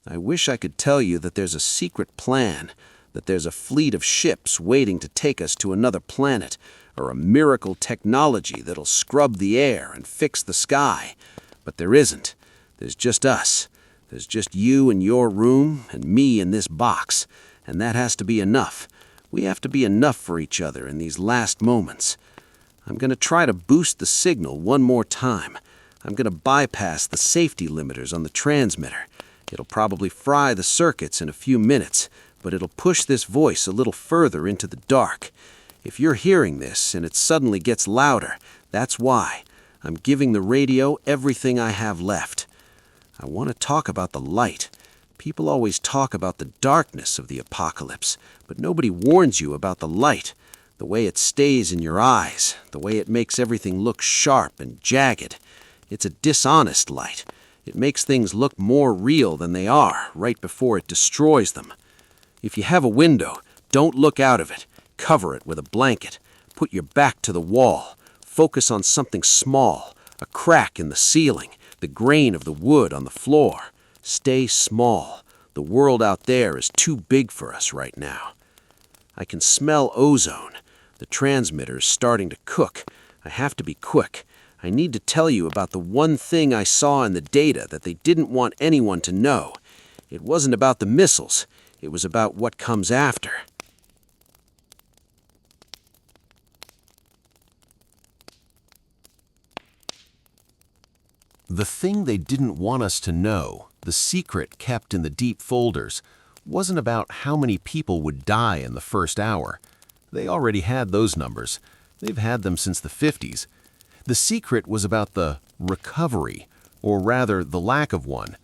Speaker 3: I wish I could tell you that there's a secret plan, that there's a fleet of ships waiting to take us to another planet, or a miracle technology that'll scrub the air and fix the sky. But there isn't. There's just us. There's just you in your room and me in this box, and that has to be enough. We have to be enough for each other in these last moments. I'm going to try to boost the signal one more time. I'm going to bypass the safety limiters on the transmitter. It'll probably fry the circuits in a few minutes, but it'll push this voice a little further into the dark. If you're hearing this and it suddenly gets louder, that's why. I'm giving the radio everything I have left. I want to talk about the light. People always talk about the darkness of the apocalypse, but nobody warns you about the light, the way it stays in your eyes, the way it makes everything look sharp and jagged. It's a dishonest light. It makes things look more real than they are right before it destroys them. If you have a window, don't look out of it. Cover it with a blanket. Put your back to the wall. Focus on something small, a crack in the ceiling, the grain of the wood on the floor. Stay small. The world out there is too big for us right now. I can smell ozone. The transmitter's starting to cook. I have to be quick. I need to tell you about the one thing I saw in the data that they didn't want anyone to know. It wasn't about the missiles. It was about what comes after.
Speaker 2: The thing they didn't want us to know, the secret kept in the deep folders, wasn't about how many people would die in the first hour. They already had those numbers. They've had them since the 50s. The secret was about the recovery, or rather the lack of one.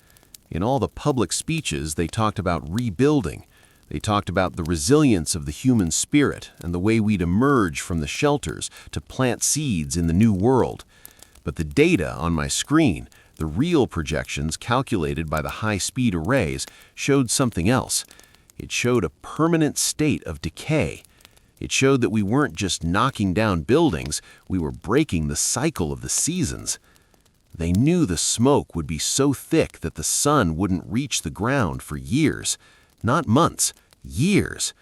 Speaker 2: In all the public speeches, they talked about rebuilding. They talked about the resilience of the human spirit and the way we'd emerge from the shelters to plant seeds in the new world. But the data on my screen, the real projections calculated by the high-speed arrays, showed something else. It showed a permanent state of decay. It showed that we weren't just knocking down buildings, we were breaking the cycle of the seasons. They knew the smoke would be so thick that the sun wouldn't reach the ground for years. Not months, years.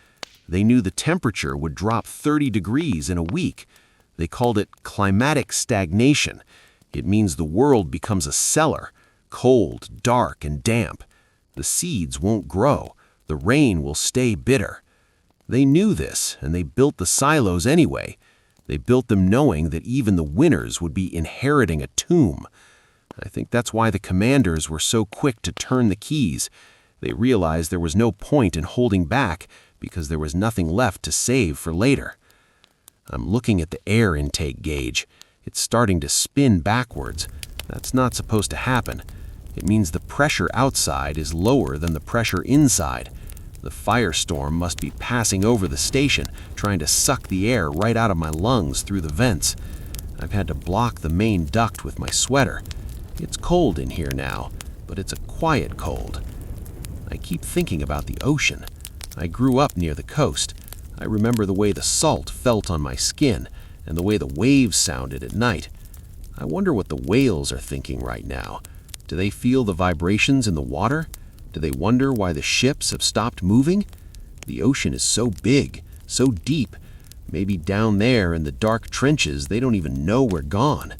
Speaker 2: They knew the temperature would drop 30 degrees in a week. They called it climatic stagnation. It means the world becomes a cellar, cold, dark, and damp. The seeds won't grow. The rain will stay bitter. They knew this, and they built the silos anyway. They built them knowing that even the winners would be inheriting a tomb. I think that's why the commanders were so quick to turn the keys. They realized there was no point in holding back because there was nothing left to save for later. I'm looking at the air intake gauge. It's starting to spin backwards. That's not supposed to happen. It means the pressure outside is lower than the pressure inside. The firestorm must be passing over the station, trying to suck the air right out of my lungs through the vents. I've had to block the main duct with my sweater. It's cold in here now, but it's a quiet cold. I keep thinking about the ocean. I grew up near the coast. I remember the way the salt felt on my skin and the way the waves sounded at night. I wonder what the whales are thinking right now. Do they feel the vibrations in the water? Do they wonder why the ships have stopped moving? The ocean is so big, so deep. Maybe down there in the dark trenches they don't even know we're gone.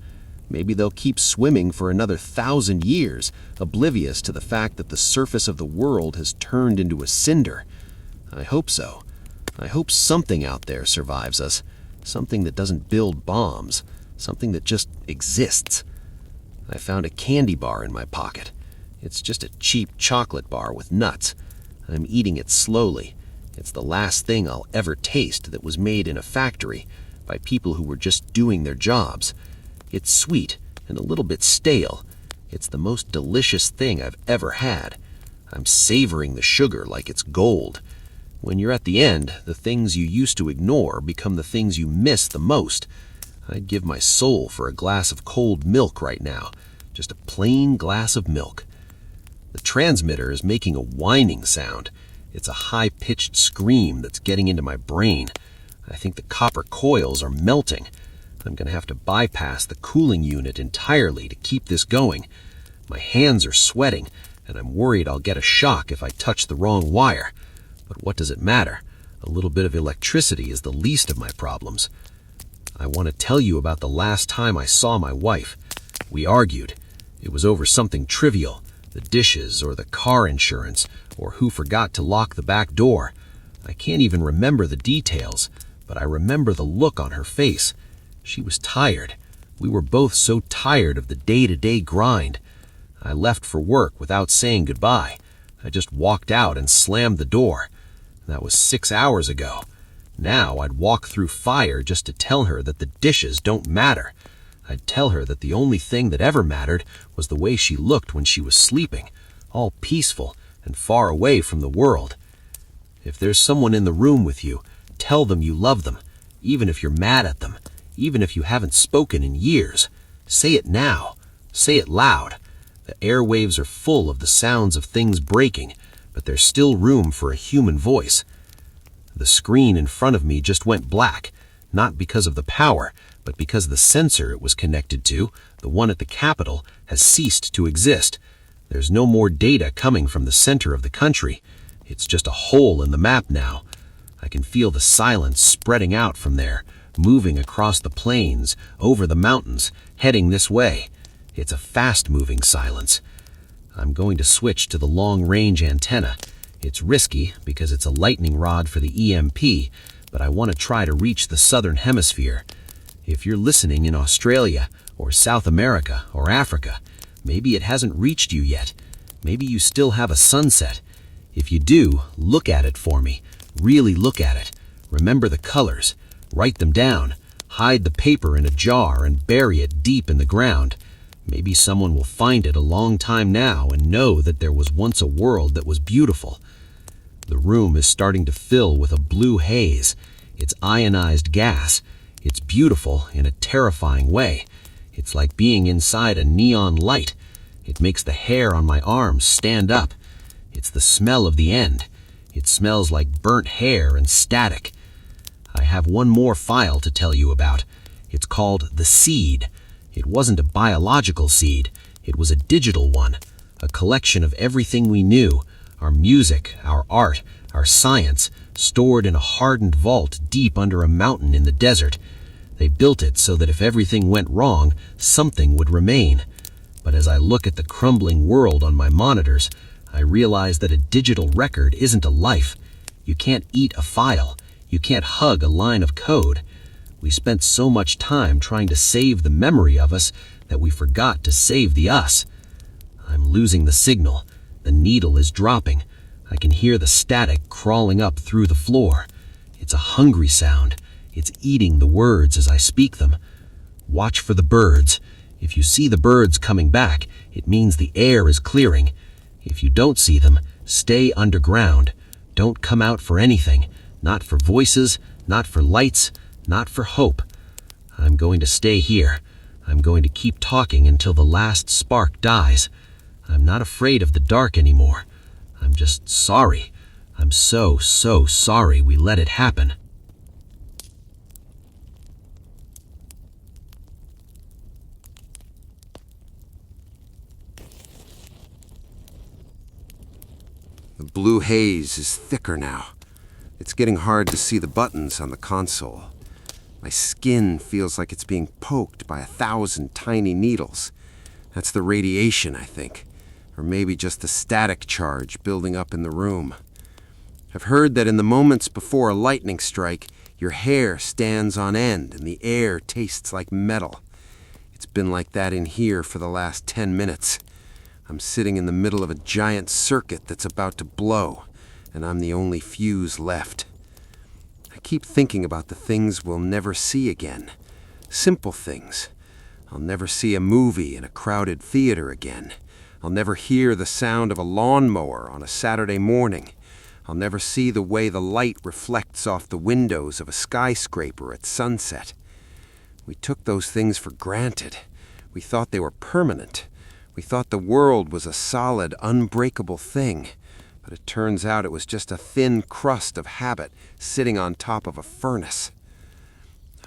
Speaker 2: Maybe they'll keep swimming for another 1,000 years, oblivious to the fact that the surface of the world has turned into a cinder. I hope so. I hope something out there survives us. Something that doesn't build bombs. Something that just exists. I found a candy bar in my pocket. It's just a cheap chocolate bar with nuts. I'm eating it slowly. It's the last thing I'll ever taste that was made in a factory by people who were just doing their jobs. It's sweet and a little bit stale. It's the most delicious thing I've ever had. I'm savoring the sugar like it's gold. When you're at the end, the things you used to ignore become the things you miss the most. I'd give my soul for a glass of cold milk right now. Just a plain glass of milk. The transmitter is making a whining sound. It's a high-pitched scream that's getting into my brain. I think the copper coils are melting. I'm going to have to bypass the cooling unit entirely to keep this going. My hands are sweating, and I'm worried I'll get a shock if I touch the wrong wire. But what does it matter? A little bit of electricity is the least of my problems. I want to tell you about the last time I saw my wife. We argued. It was over something trivial, the dishes or the car insurance, or who forgot to lock the back door. I can't even remember the details, but I remember the look on her face. She was tired. We were both so tired of the day-to-day grind. I left for work without saying goodbye. I just walked out and slammed the door. That was 6 hours ago. Now I'd walk through fire just to tell her that the dishes don't matter. I'd tell her that the only thing that ever mattered was the way she looked when she was sleeping, all peaceful and far away from the world. If there's someone in the room with you, tell them you love them, even if you're mad at them, even if you haven't spoken in years. Say it now. Say it loud. The airwaves are full of the sounds of things breaking, but there's still room for a human voice. The screen in front of me just went black, not because of the power, but because the sensor it was connected to, the one at the Capitol, has ceased to exist. There's no more data coming from the center of the country. It's just a hole in the map now. I can feel the silence spreading out from there, moving across the plains, over the mountains, heading this way. It's a fast-moving silence. I'm going to switch to the long-range antenna. It's risky because it's a lightning rod for the EMP, but I want to try to reach the southern hemisphere. If you're listening in Australia, or South America, or Africa, maybe it hasn't reached you yet. Maybe you still have a sunset. If you do, look at it for me. Really look at it. Remember the colors. Write them down. Hide the paper in a jar and bury it deep in the ground. Maybe someone will find it a long time now and know that there was once a world that was beautiful. The room is starting to fill with a blue haze. It's ionized gas. It's beautiful in a terrifying way. It's like being inside a neon light. It makes the hair on my arms stand up. It's the smell of the end. It smells like burnt hair and static. I have one more file to tell you about. It's called The Seed. It wasn't a biological seed. It was a digital one, a collection of everything we knew, our music, our art, our science, stored in a hardened vault deep under a mountain in the desert. They built it so that if everything went wrong, something would remain. But as I look at the crumbling world on my monitors, I realize that a digital record isn't a life. You can't eat a file. You can't hug a line of code. We spent so much time trying to save the memory of us that we forgot to save the us. I'm losing the signal. The needle is dropping. I can hear the static crawling up through the floor. It's a hungry sound. It's eating the words as I speak them. Watch for the birds. If you see the birds coming back, it means the air is clearing. If you don't see them, stay underground. Don't come out for anything. Not for voices, not for lights, not for hope. I'm going to stay here. I'm going to keep talking until the last spark dies. I'm not afraid of the dark anymore. I'm just sorry. I'm so sorry we let it happen.
Speaker 1: The blue haze is thicker now. It's getting hard to see the buttons on the console. My skin feels like it's being poked by 1,000 tiny needles. That's the radiation, I think. Or maybe just the static charge building up in the room. I've heard that in the moments before a lightning strike, your hair stands on end and the air tastes like metal. It's been like that in here for the last 10 minutes. I'm sitting in the middle of a giant circuit that's about to blow, and I'm the only fuse left. I keep thinking about the things we'll never see again. Simple things. I'll never see a movie in a crowded theater again. I'll never hear the sound of a lawnmower on a Saturday morning. I'll never see the way the light reflects off the windows of a skyscraper at sunset. We took those things for granted. We thought they were permanent. We thought the world was a solid, unbreakable thing. But it turns out it was just a thin crust of habit sitting on top of a furnace.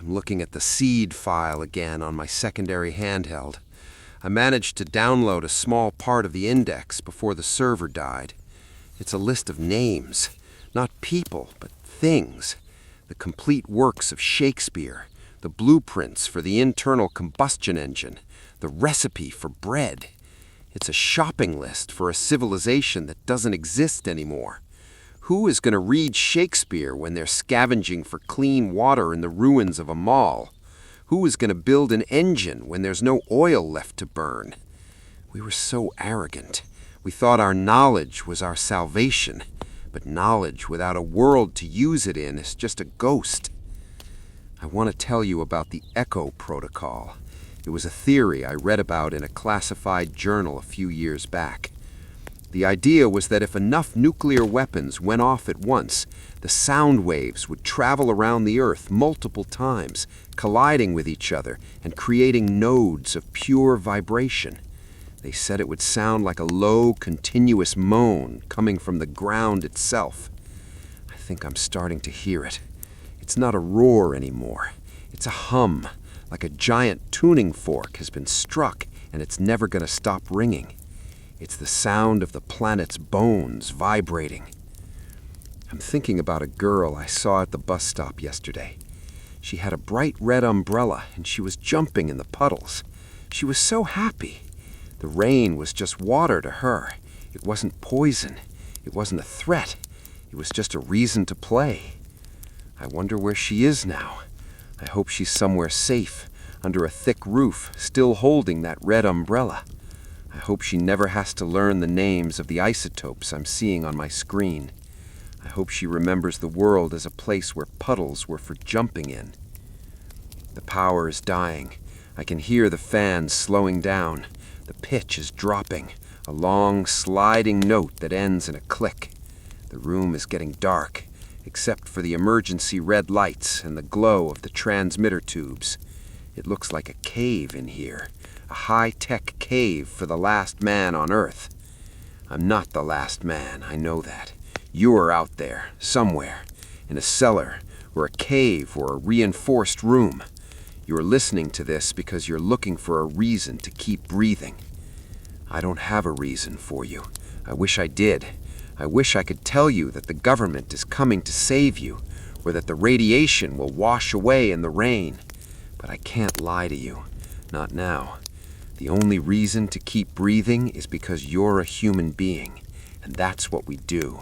Speaker 3: I'm looking at the seed file again on my secondary handheld. I managed to download a small part of the index before the server died. It's a list of names, not people, but things. The complete works of Shakespeare, the blueprints for the internal combustion engine, the recipe for bread. It's a shopping list for a civilization that doesn't exist anymore. Who is going to read Shakespeare when they're scavenging for clean water in the ruins of a mall? Who is going to build an engine when there's no oil left to burn? We were so arrogant. We thought our knowledge was our salvation, but knowledge without a world to use it in is just a ghost. I want to tell you about the Echo Protocol. It was a theory I read about in a classified journal a few years back. The idea was that if enough nuclear weapons went off at once, the sound waves would travel around the Earth multiple times, colliding with each other and creating nodes of pure vibration. They said it would sound like a low, continuous moan coming from the ground itself. I think I'm starting to hear it. It's not a roar anymore. It's a hum, like a giant tuning fork has been struck and it's never going to stop ringing. It's the sound of the planet's bones vibrating. I'm thinking about a girl I saw at the bus stop yesterday. She had a bright red umbrella and she was jumping in the puddles. She was so happy. The rain was just water to her. It wasn't poison. It wasn't a threat. It was just a reason to play. I wonder where she is now. I hope she's somewhere safe, under a thick roof, still holding that red umbrella. I hope she never has to learn the names of the isotopes I'm seeing on my screen. I hope she remembers the world as a place where puddles were for jumping in. The power is dying. I can hear the fans slowing down. The pitch is dropping, a long, sliding note that ends in a click. The room is getting dark, except for the emergency red lights and the glow of the transmitter tubes. It looks like a cave in here. A high-tech cave for the last man on Earth. I'm not the last man, I know that. You are out there, somewhere, in a cellar, or a cave, or a reinforced room. You are listening to this because you're looking for a reason to keep breathing. I don't have a reason for you. I wish I did. I wish I could tell you that the government is coming to save you, or that the radiation will wash away in the rain. But I can't lie to you. Not now. The only reason to keep breathing is because you're a human being, and that's what we do.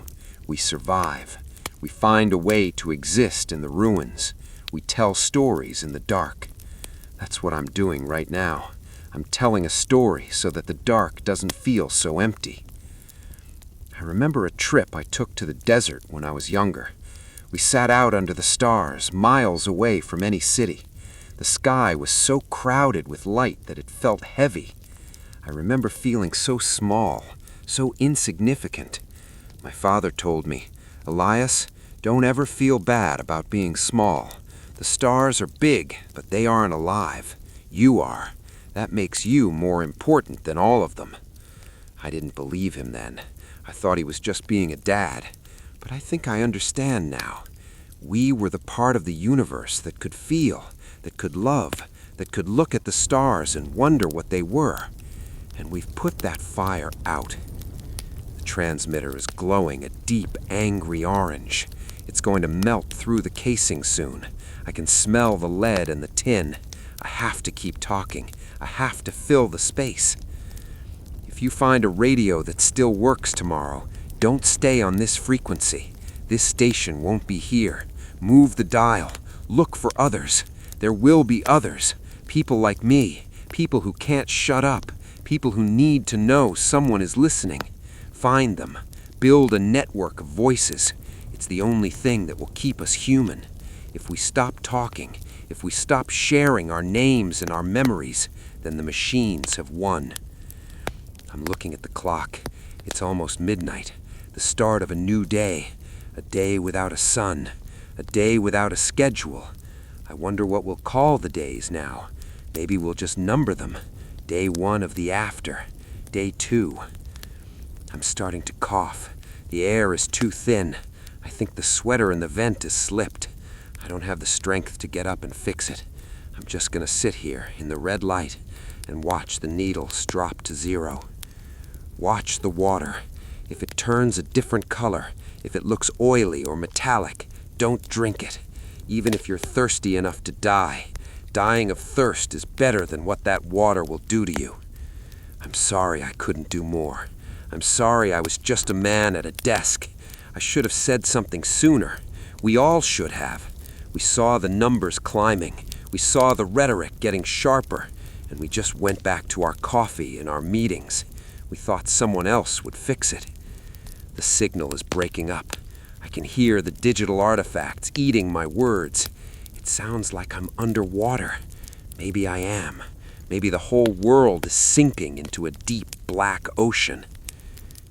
Speaker 3: We survive. We find a way to exist in the ruins. We tell stories in the dark. That's what I'm doing right now. I'm telling a story so that the dark doesn't feel so empty. I remember a trip I took to the desert when I was younger. We sat out under the stars, miles away from any city. The sky was so crowded with light that it felt heavy. I remember feeling so small, so insignificant. My father told me, "Elias, don't ever feel bad about being small. The stars are big, but they aren't alive. You are. That makes you more important than all of them." I didn't believe him then. I thought he was just being a dad. But I think I understand now. We were the part of the universe that could feel, that could love, that could look at the stars and wonder what they were. And we've put that fire out. The transmitter is glowing a deep, angry orange. It's going to melt through the casing soon. I can smell the lead and the tin. I have to keep talking. I have to fill the space. If you find a radio that still works tomorrow, don't stay on this frequency. This station won't be here. Move the dial. Look for others. There will be others. People like me. People who can't shut up. People who need to know someone is listening. Find them. Build a network of voices. It's the only thing that will keep us human. If we stop talking, if we stop sharing our names and our memories, then the machines have won. I'm looking at the clock. It's almost midnight. The start of a new day. A day without a sun. A day without a schedule. I wonder what we'll call the days now. Maybe we'll just number them. Day 1 of the after. Day 2. I'm starting to cough. The air is too thin. I think the sweater in the vent is slipped. I I don't have the strength to get up and fix it. I'm just gonna sit here in the red light and watch the needles drop to 0. Watch the water. If it turns a different color, if it looks oily or metallic, don't drink it. Even if you're thirsty enough to die, dying of thirst is better than what that water will do to you. I'm sorry I couldn't do more. I'm sorry I was just a man at a desk. I should have said something sooner. We all should have. We saw the numbers climbing. We saw the rhetoric getting sharper, and we just went back to our coffee and our meetings. We thought someone else would fix it. The signal is breaking up. I can hear the digital artifacts eating my words. It sounds like I'm underwater. Maybe I am. Maybe the whole world is sinking into a deep black ocean.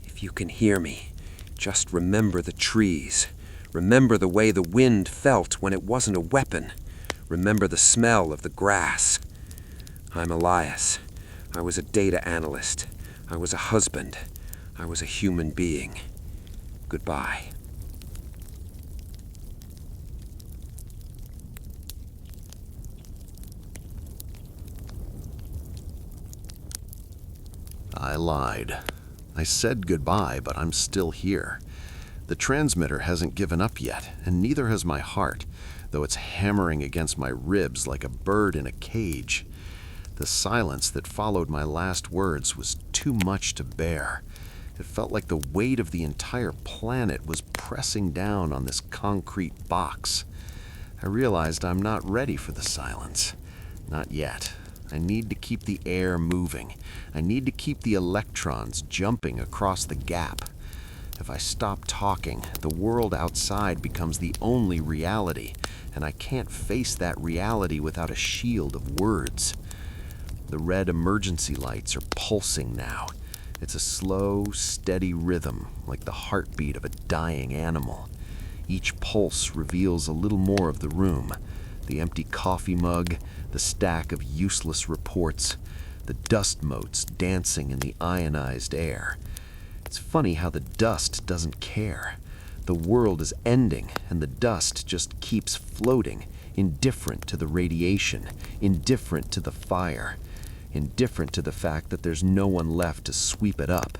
Speaker 3: If you can hear me, just remember the trees. Remember the way the wind felt when it wasn't a weapon. Remember the smell of the grass. I'm Elias. I was a data analyst. I was a husband. I was a human being. Goodbye.
Speaker 2: I lied. I said goodbye, but I'm still here. The transmitter hasn't given up yet, and neither has my heart, though it's hammering against my ribs like a bird in a cage. The silence that followed my last words was too much to bear. It felt like the weight of the entire planet was pressing down on this concrete box. I realized I'm not ready for the silence. Not yet. I need to keep the air moving. I need to keep the electrons jumping across the gap. If I stop talking, the world outside becomes the only reality, and I can't face that reality without a shield of words. The red emergency lights are pulsing now. It's a slow, steady rhythm, like the heartbeat of a dying animal. Each pulse reveals a little more of the room. The empty coffee mug, the stack of useless reports, the dust motes dancing in the ionized air. It's funny how the dust doesn't care. The world is ending, and the dust just keeps floating, indifferent to the radiation, indifferent to the fire, indifferent to the fact that there's no one left to sweep it up.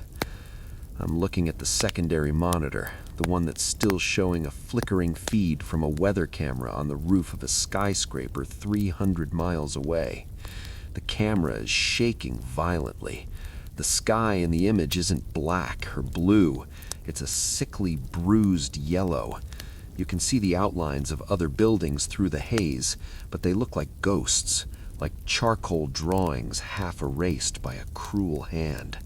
Speaker 2: I'm looking at the secondary monitor, the one that's still showing a flickering feed from a weather camera on the roof of a skyscraper 300 miles away. The camera is shaking violently. The sky in the image isn't black or blue. It's a sickly, bruised yellow. You can see the outlines of other buildings through the haze, but they look like ghosts, like charcoal drawings half erased by a cruel hand.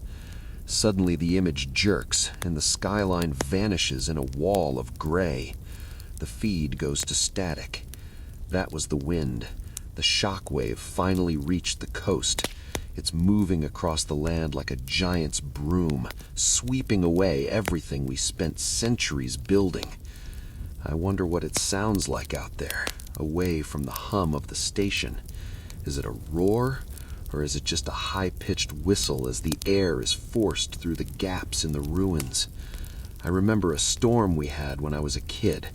Speaker 2: Suddenly the image jerks, and the skyline vanishes in a wall of gray. The feed goes to static. That was the wind. The shock wave finally reached the coast. It's moving across the land like a giant's broom, sweeping away everything we spent centuries building. I wonder what it sounds like out there, away from the hum of the station. Is it a roar, or is it just a high-pitched whistle as the air is forced through the gaps in the ruins? I remember a storm we had when I was a kid.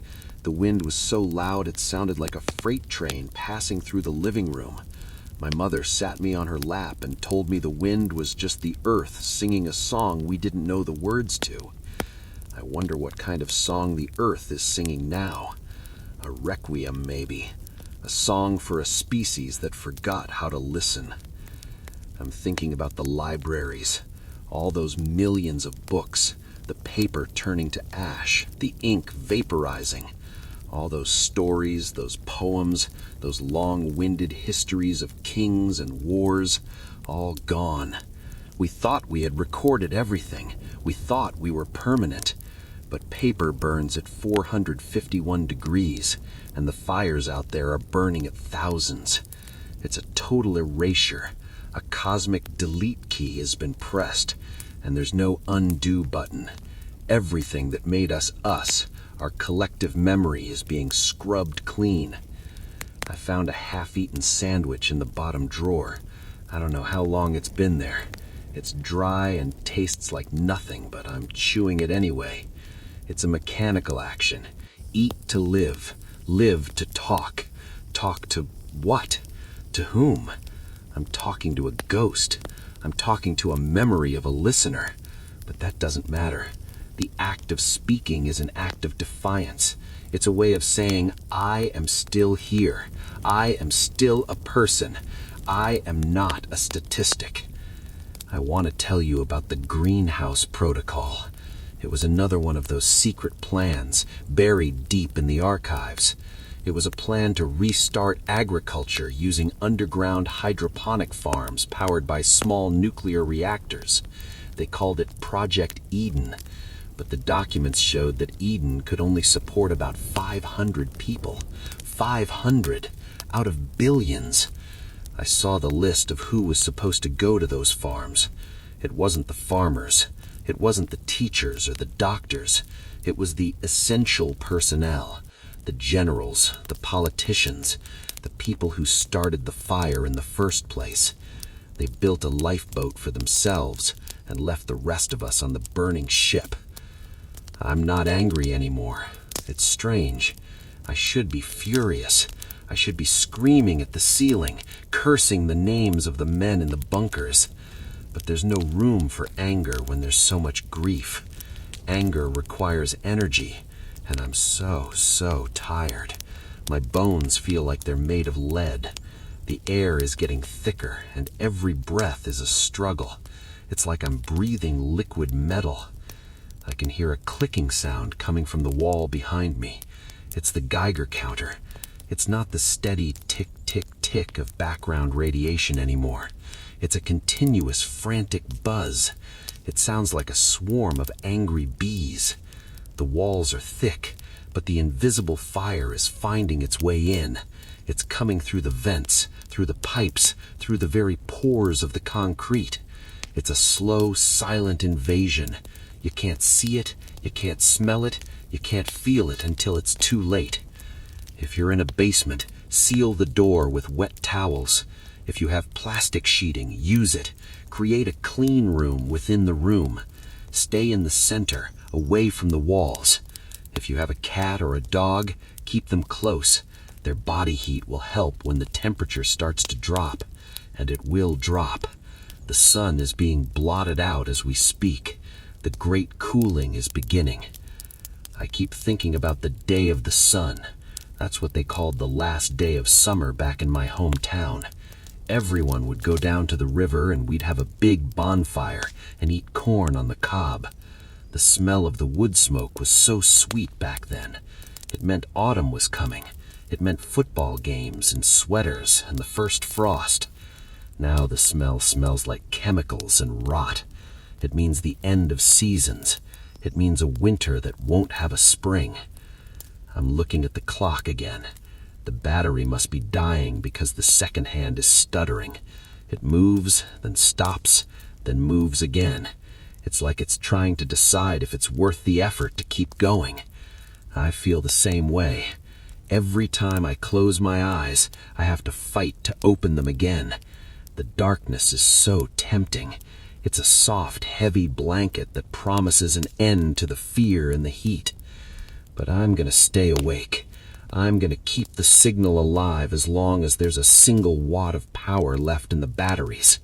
Speaker 2: The wind was so loud it sounded like a freight train passing through the living room. My mother sat me on her lap and told me the wind was just the earth singing a song we didn't know the words to. I wonder what kind of song the earth is singing now. A requiem, maybe. A song for a species that forgot how to listen. I'm thinking about the libraries, all those millions of books, the paper turning to ash, the ink vaporizing, all those stories, those poems, those long-winded histories of kings and wars, all gone. We thought we had recorded everything. We thought we were permanent. But paper burns at 451 degrees, and the fires out there are burning at thousands. It's a total erasure. A cosmic delete key has been pressed, and there's no undo button. Everything that made us us, our collective memory, is being scrubbed clean. I found a half-eaten sandwich in the bottom drawer. I don't know how long it's been there. It's dry and tastes like nothing, but I'm chewing it anyway. It's a mechanical action. Eat to live. Live to talk. Talk to what? To whom? I'm talking to a ghost. I'm talking to a memory of a listener. But that doesn't matter. The act of speaking is an act of defiance. It's a way of saying, I am still here. I am still a person. I am not a statistic. I want to tell you about the greenhouse protocol. It was another one of those secret plans buried deep in the archives. It was a plan to restart agriculture using underground hydroponic farms powered by small nuclear reactors. They called it Project Eden, but the documents showed that Eden could only support about 500 people. 500 out of billions. I saw the list of who was supposed to go to those farms. It wasn't the farmers. It wasn't the teachers or the doctors. It was the essential personnel. The generals, the politicians, the people who started the fire in the first place. They built a lifeboat for themselves and left the rest of us on the burning ship. I'm not angry anymore. It's strange. I should be furious. I should be screaming at the ceiling, cursing the names of the men in the bunkers. But there's no room for anger when there's so much grief. Anger requires energy, and I'm so tired. My bones feel like they're made of lead. The air is getting thicker, and every breath is a struggle. It's like I'm breathing liquid metal. I can hear a clicking sound coming from the wall behind me. It's the Geiger counter. It's not the steady tick, tick, tick of background radiation anymore. It's a continuous, frantic buzz. It sounds like a swarm of angry bees. The walls are thick, but the invisible fire is finding its way in. It's coming through the vents, through the pipes, through the very pores of the concrete. It's a slow, silent invasion. You can't see it, you can't smell it, you can't feel it until it's too late. If you're in a basement, seal the door with wet towels. If you have plastic sheeting, use it. Create a clean room within the room. Stay in the center, away from the walls. If you have a cat or a dog, keep them close. Their body heat will help when the temperature starts to drop. And it will drop. The sun is being blotted out as we speak. The great cooling is beginning. I keep thinking about the day of the sun. That's what they called the last day of summer back in my hometown. Everyone would go down to the river and we'd have a big bonfire and eat corn on the cob. The smell of the wood smoke was so sweet back then. It meant autumn was coming. It meant football games and sweaters and the first frost. Now the smell smells like chemicals and rot. It means the end of seasons. It means a winter that won't have a spring. I'm looking at the clock again. The battery must be dying because the second hand is stuttering. It moves, then stops, then moves again. It's like it's trying to decide if it's worth the effort to keep going. I feel the same way. Every time I close my eyes, I have to fight to open them again. The darkness is so tempting. It's a soft, heavy blanket that promises an end to the fear and the heat. But I'm going to stay awake. I'm going to keep the signal alive as long as there's a single watt of power left in the batteries.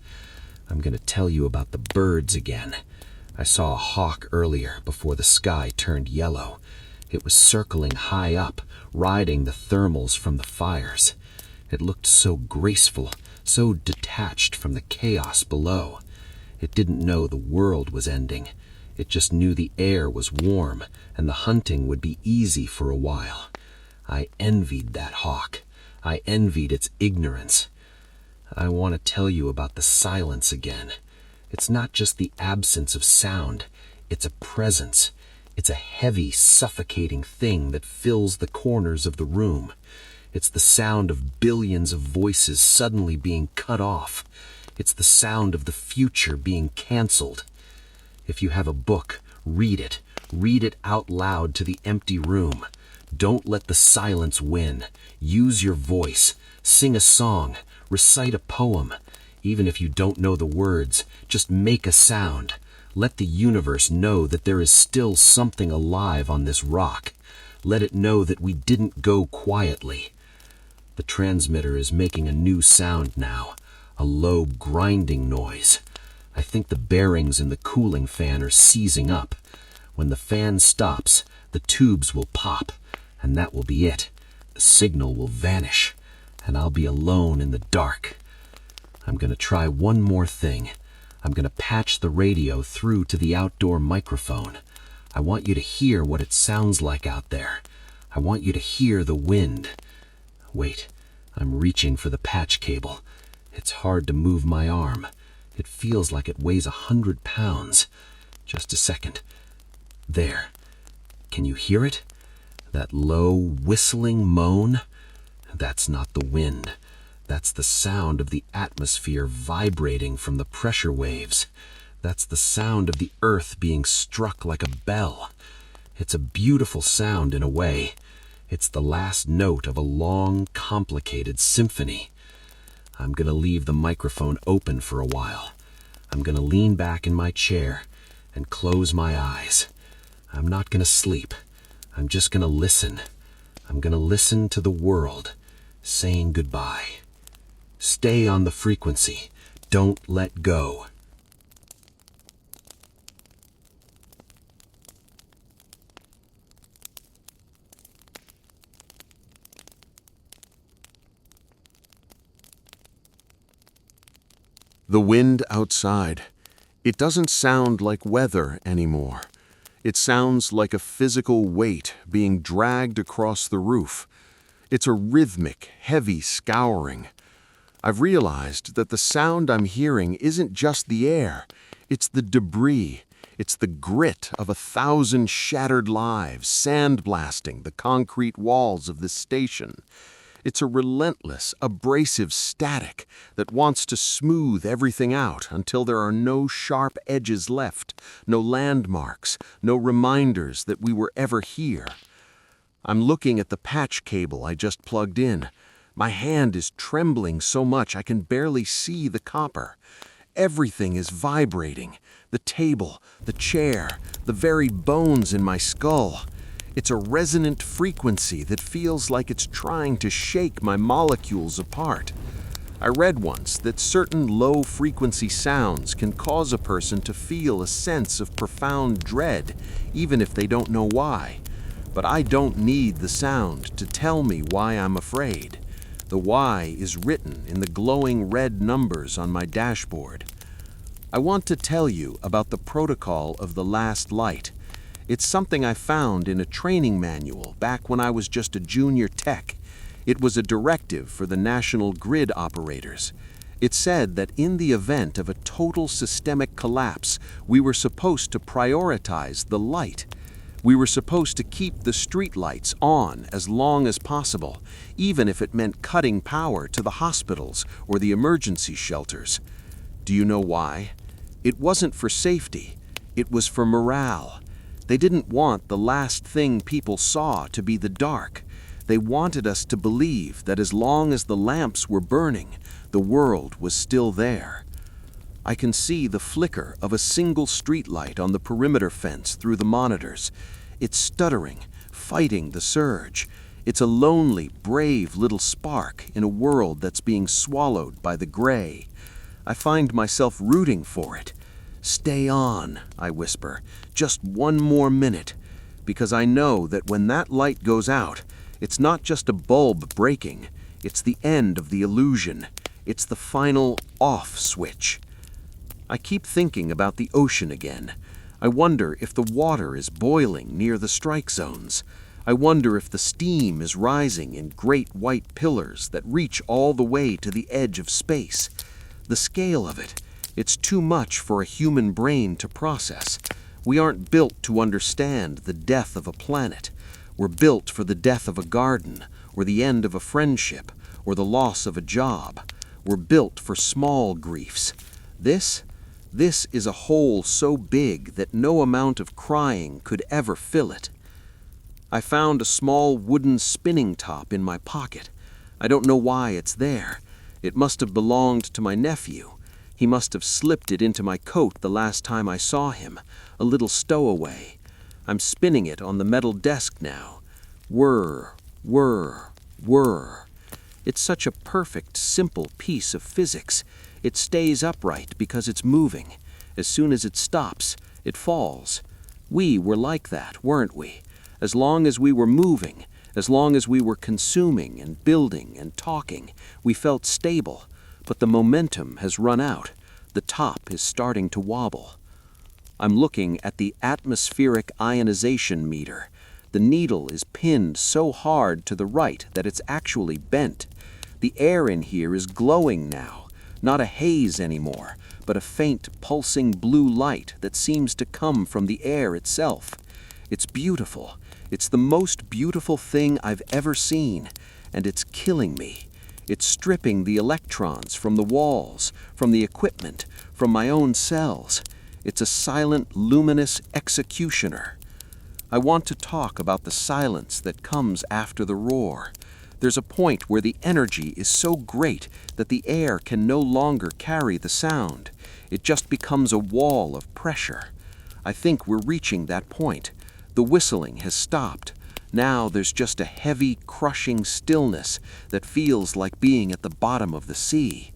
Speaker 2: I'm going to tell you about the birds again. I saw a hawk earlier before the sky turned yellow. It was circling high up, riding the thermals from the fires. It looked so graceful, so detached from the chaos below. It didn't know the world was ending. It just knew the air was warm and the hunting would be easy for a while. I envied that hawk. I envied its ignorance. I want to tell you about the silence again. It's not just the absence of sound. It's a presence. It's a heavy, suffocating thing that fills the corners of the room. It's the sound of billions of voices suddenly being cut off. It's the sound of the future being canceled. If you have a book, read it. Read it out loud to the empty room. Don't let the silence win. Use your voice. Sing a song. Recite a poem. Even if you don't know the words, just make a sound. Let the universe know that there is still something alive on this rock.
Speaker 3: Let it know that we didn't go quietly. The transmitter is making a new sound now, a low grinding noise. I think the bearings in the cooling fan are seizing up. When the fan stops, the tubes will pop, and that will be it. The signal will vanish, and I'll be alone in the dark. I'm gonna try one more thing. I'm gonna patch the radio through to the outdoor microphone. I want you to hear what it sounds like out there. I want you to hear the wind. Wait, I'm reaching for the patch cable. It's hard to move my arm. It feels like it weighs 100 pounds. Just a second. There. Can you hear it? That low, whistling moan? That's not the wind. That's the sound of the atmosphere vibrating from the pressure waves. That's the sound of the earth being struck like a bell. It's a beautiful sound in a way. It's the last note of a long, complicated symphony. I'm gonna leave the microphone open for a while. I'm gonna lean back in my chair and close my eyes. I'm not gonna sleep. I'm just gonna listen. I'm gonna listen to the world saying goodbye. Stay on the frequency. Don't let go.
Speaker 1: The wind outside. It doesn't sound like weather anymore. It sounds like a physical weight being dragged across the roof. It's a rhythmic, heavy scouring. I've realized that the sound I'm hearing isn't just the air. It's the debris. It's the grit of 1,000 shattered lives sandblasting the concrete walls of this station. It's a relentless, abrasive static that wants to smooth everything out until there are no sharp edges left, no landmarks, no reminders that we were ever here. I'm looking at the patch cable I just plugged in. My hand is trembling so much I can barely see the copper. Everything is vibrating. The table, the chair, the very bones in my skull. It's a resonant frequency that feels like it's trying to shake my molecules apart. I read once that certain low-frequency sounds can cause a person to feel a sense of profound dread, even if they don't know why. But I don't need the sound to tell me why I'm afraid. The why is written in the glowing red numbers on my dashboard. I want to tell you about the protocol of the last light. It's something I found in a training manual back when I was just a junior tech. It was a directive for the national grid operators. It said that in the event of a total systemic collapse, we were supposed to prioritize the light. We were supposed to keep the streetlights on as long as possible, even if it meant cutting power to the hospitals or the emergency shelters. Do you know why? It wasn't for safety. It was for morale. They didn't want the last thing people saw to be the dark. They wanted us to believe that as long as the lamps were burning, the world was still there. I can see the flicker of a single streetlight on the perimeter fence through the monitors. It's stuttering, fighting the surge. It's a lonely, brave little spark in a world that's being swallowed by the gray. I find myself rooting for it. "Stay on," I whisper, "just one more minute," because I know that when that light goes out, it's not just a bulb breaking, it's the end of the illusion. It's the final off switch. I keep thinking about the ocean again. I wonder if the water is boiling near the strike zones. I wonder if the steam is rising in great white pillars that reach all the way to the edge of space. The scale of it, it's too much for a human brain to process. We aren't built to understand the death of a planet. We're built for the death of a garden, or the end of a friendship, or the loss of a job. We're built for small griefs. This is a hole so big that no amount of crying could ever fill it. I found a small wooden spinning top in my pocket. I don't know why it's there. It must have belonged to my nephew. He must have slipped it into my coat the last time I saw him, a little stowaway. I'm spinning it on the metal desk now.
Speaker 3: Whir, whir, whir. It's such a perfect, simple piece of physics. It stays upright because it's moving. As soon as it stops, it falls. We were like that, weren't we? As long as we were moving, as long as we were consuming and building and talking, we felt stable. But the momentum has run out. The top is starting to wobble. I'm looking at the atmospheric ionization meter. The needle is pinned so hard to the right that it's actually bent. The air in here is glowing now, not a haze anymore, but a faint, pulsing blue light that seems to come from the air itself. It's beautiful. It's the most beautiful thing I've ever seen, and it's killing me. It's stripping the electrons from the walls, from the equipment, from my own cells. It's a silent, luminous executioner. I want to talk about the silence that comes after the roar. There's a point where the energy is so great that the air can no longer carry the sound. It just becomes a wall of pressure. I think we're reaching that point. The whistling has stopped. Now there's just a heavy, crushing stillness that feels like being at the bottom of the sea.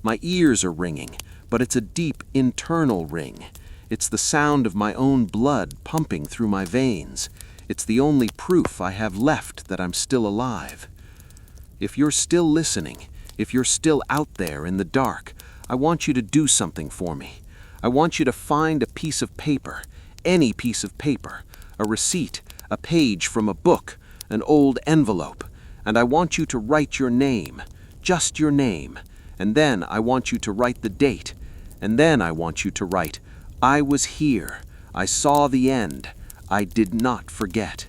Speaker 3: My ears are ringing, but it's a deep internal ring. It's the sound of my own blood pumping through my veins. It's the only proof I have left that I'm still alive. If you're still listening, if you're still out there in the dark, I want you to do something for me. I want you to find a piece of paper, any piece of paper, a receipt, a page from a book, an old envelope, and I want you to write your name, just your name, and then I want you to write the date, and then I want you to write, I was here, I saw the end, I did not forget.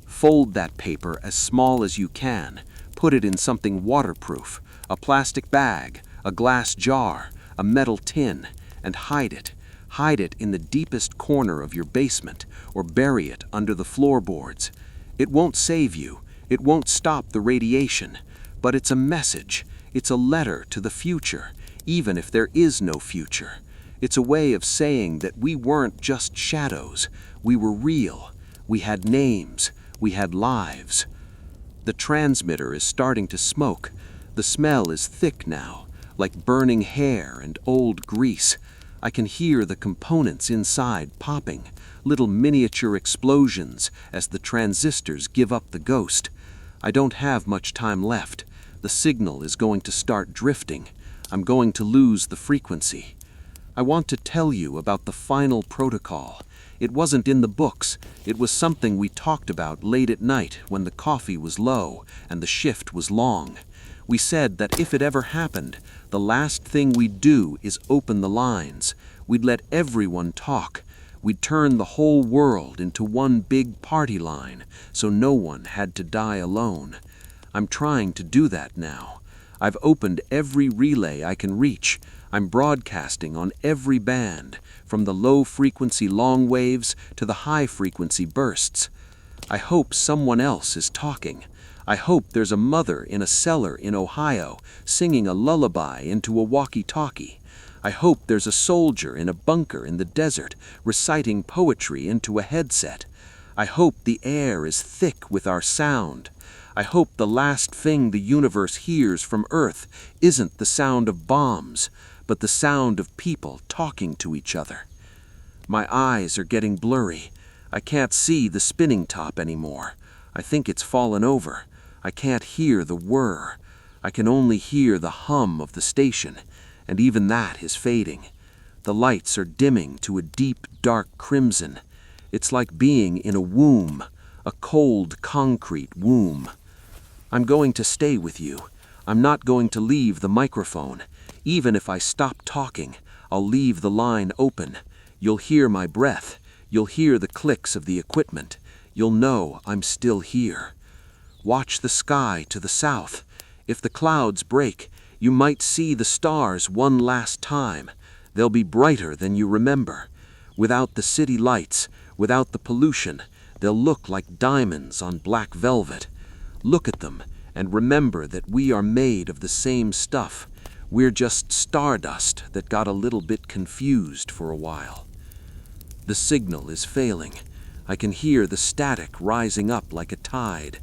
Speaker 3: Fold that paper as small as you can, put it in something waterproof, a plastic bag, a glass jar, a metal tin, and hide it. Hide it in the deepest corner of your basement, or bury it under the floorboards. It won't save you, it won't stop the radiation, but it's a message, it's a letter to the future, even if there is no future. It's a way of saying that we weren't just shadows, we were real, we had names, we had lives. The transmitter is starting to smoke. The smell is thick now, like burning hair and old grease. I can hear the components inside popping, little miniature explosions as the transistors give up the ghost. I don't have much time left. The signal is going to start drifting. I'm going to lose the frequency. I want to tell you about the final protocol. It wasn't in the books. It was something we talked about late at night when the coffee was low and the shift was long. We said that if it ever happened, the last thing we'd do is open the lines. We'd let everyone talk. We'd turn the whole world into one big party line, so no one had to die alone. I'm trying to do that now. I've opened every relay I can reach. I'm broadcasting on every band, from the low-frequency long waves to the high-frequency bursts. I hope someone else is talking. I hope there's a mother in a cellar in Ohio singing a lullaby into a walkie-talkie. I hope there's a soldier in a bunker in the desert reciting poetry into a headset. I hope the air is thick with our sound. I hope the last thing the universe hears from Earth isn't the sound of bombs, but the sound of people talking to each other. My eyes are getting blurry. I can't see the spinning top anymore. I think it's fallen over. I can't hear the whir. I can only hear the hum of the station, and even that is fading. The lights are dimming to a deep, dark crimson. It's like being in a womb, a cold, concrete womb. I'm going to stay with you. I'm not going to leave the microphone. Even if I stop talking, I'll leave the line open. You'll hear my breath. You'll hear the clicks of the equipment. You'll know I'm still here. Watch the sky to the south. If the clouds break, you might see the stars one last time. They'll be brighter than you remember. Without the city lights, without the pollution, they'll look like diamonds on black velvet. Look at them and remember that we are made of the same stuff. We're just stardust that got a little bit confused for a while. The signal is failing. I can hear the static rising up like a tide.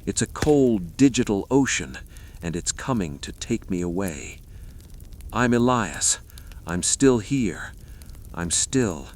Speaker 3: It's a cold digital ocean, and it's coming to take me away. I'm Elias. I'm still here. I'm still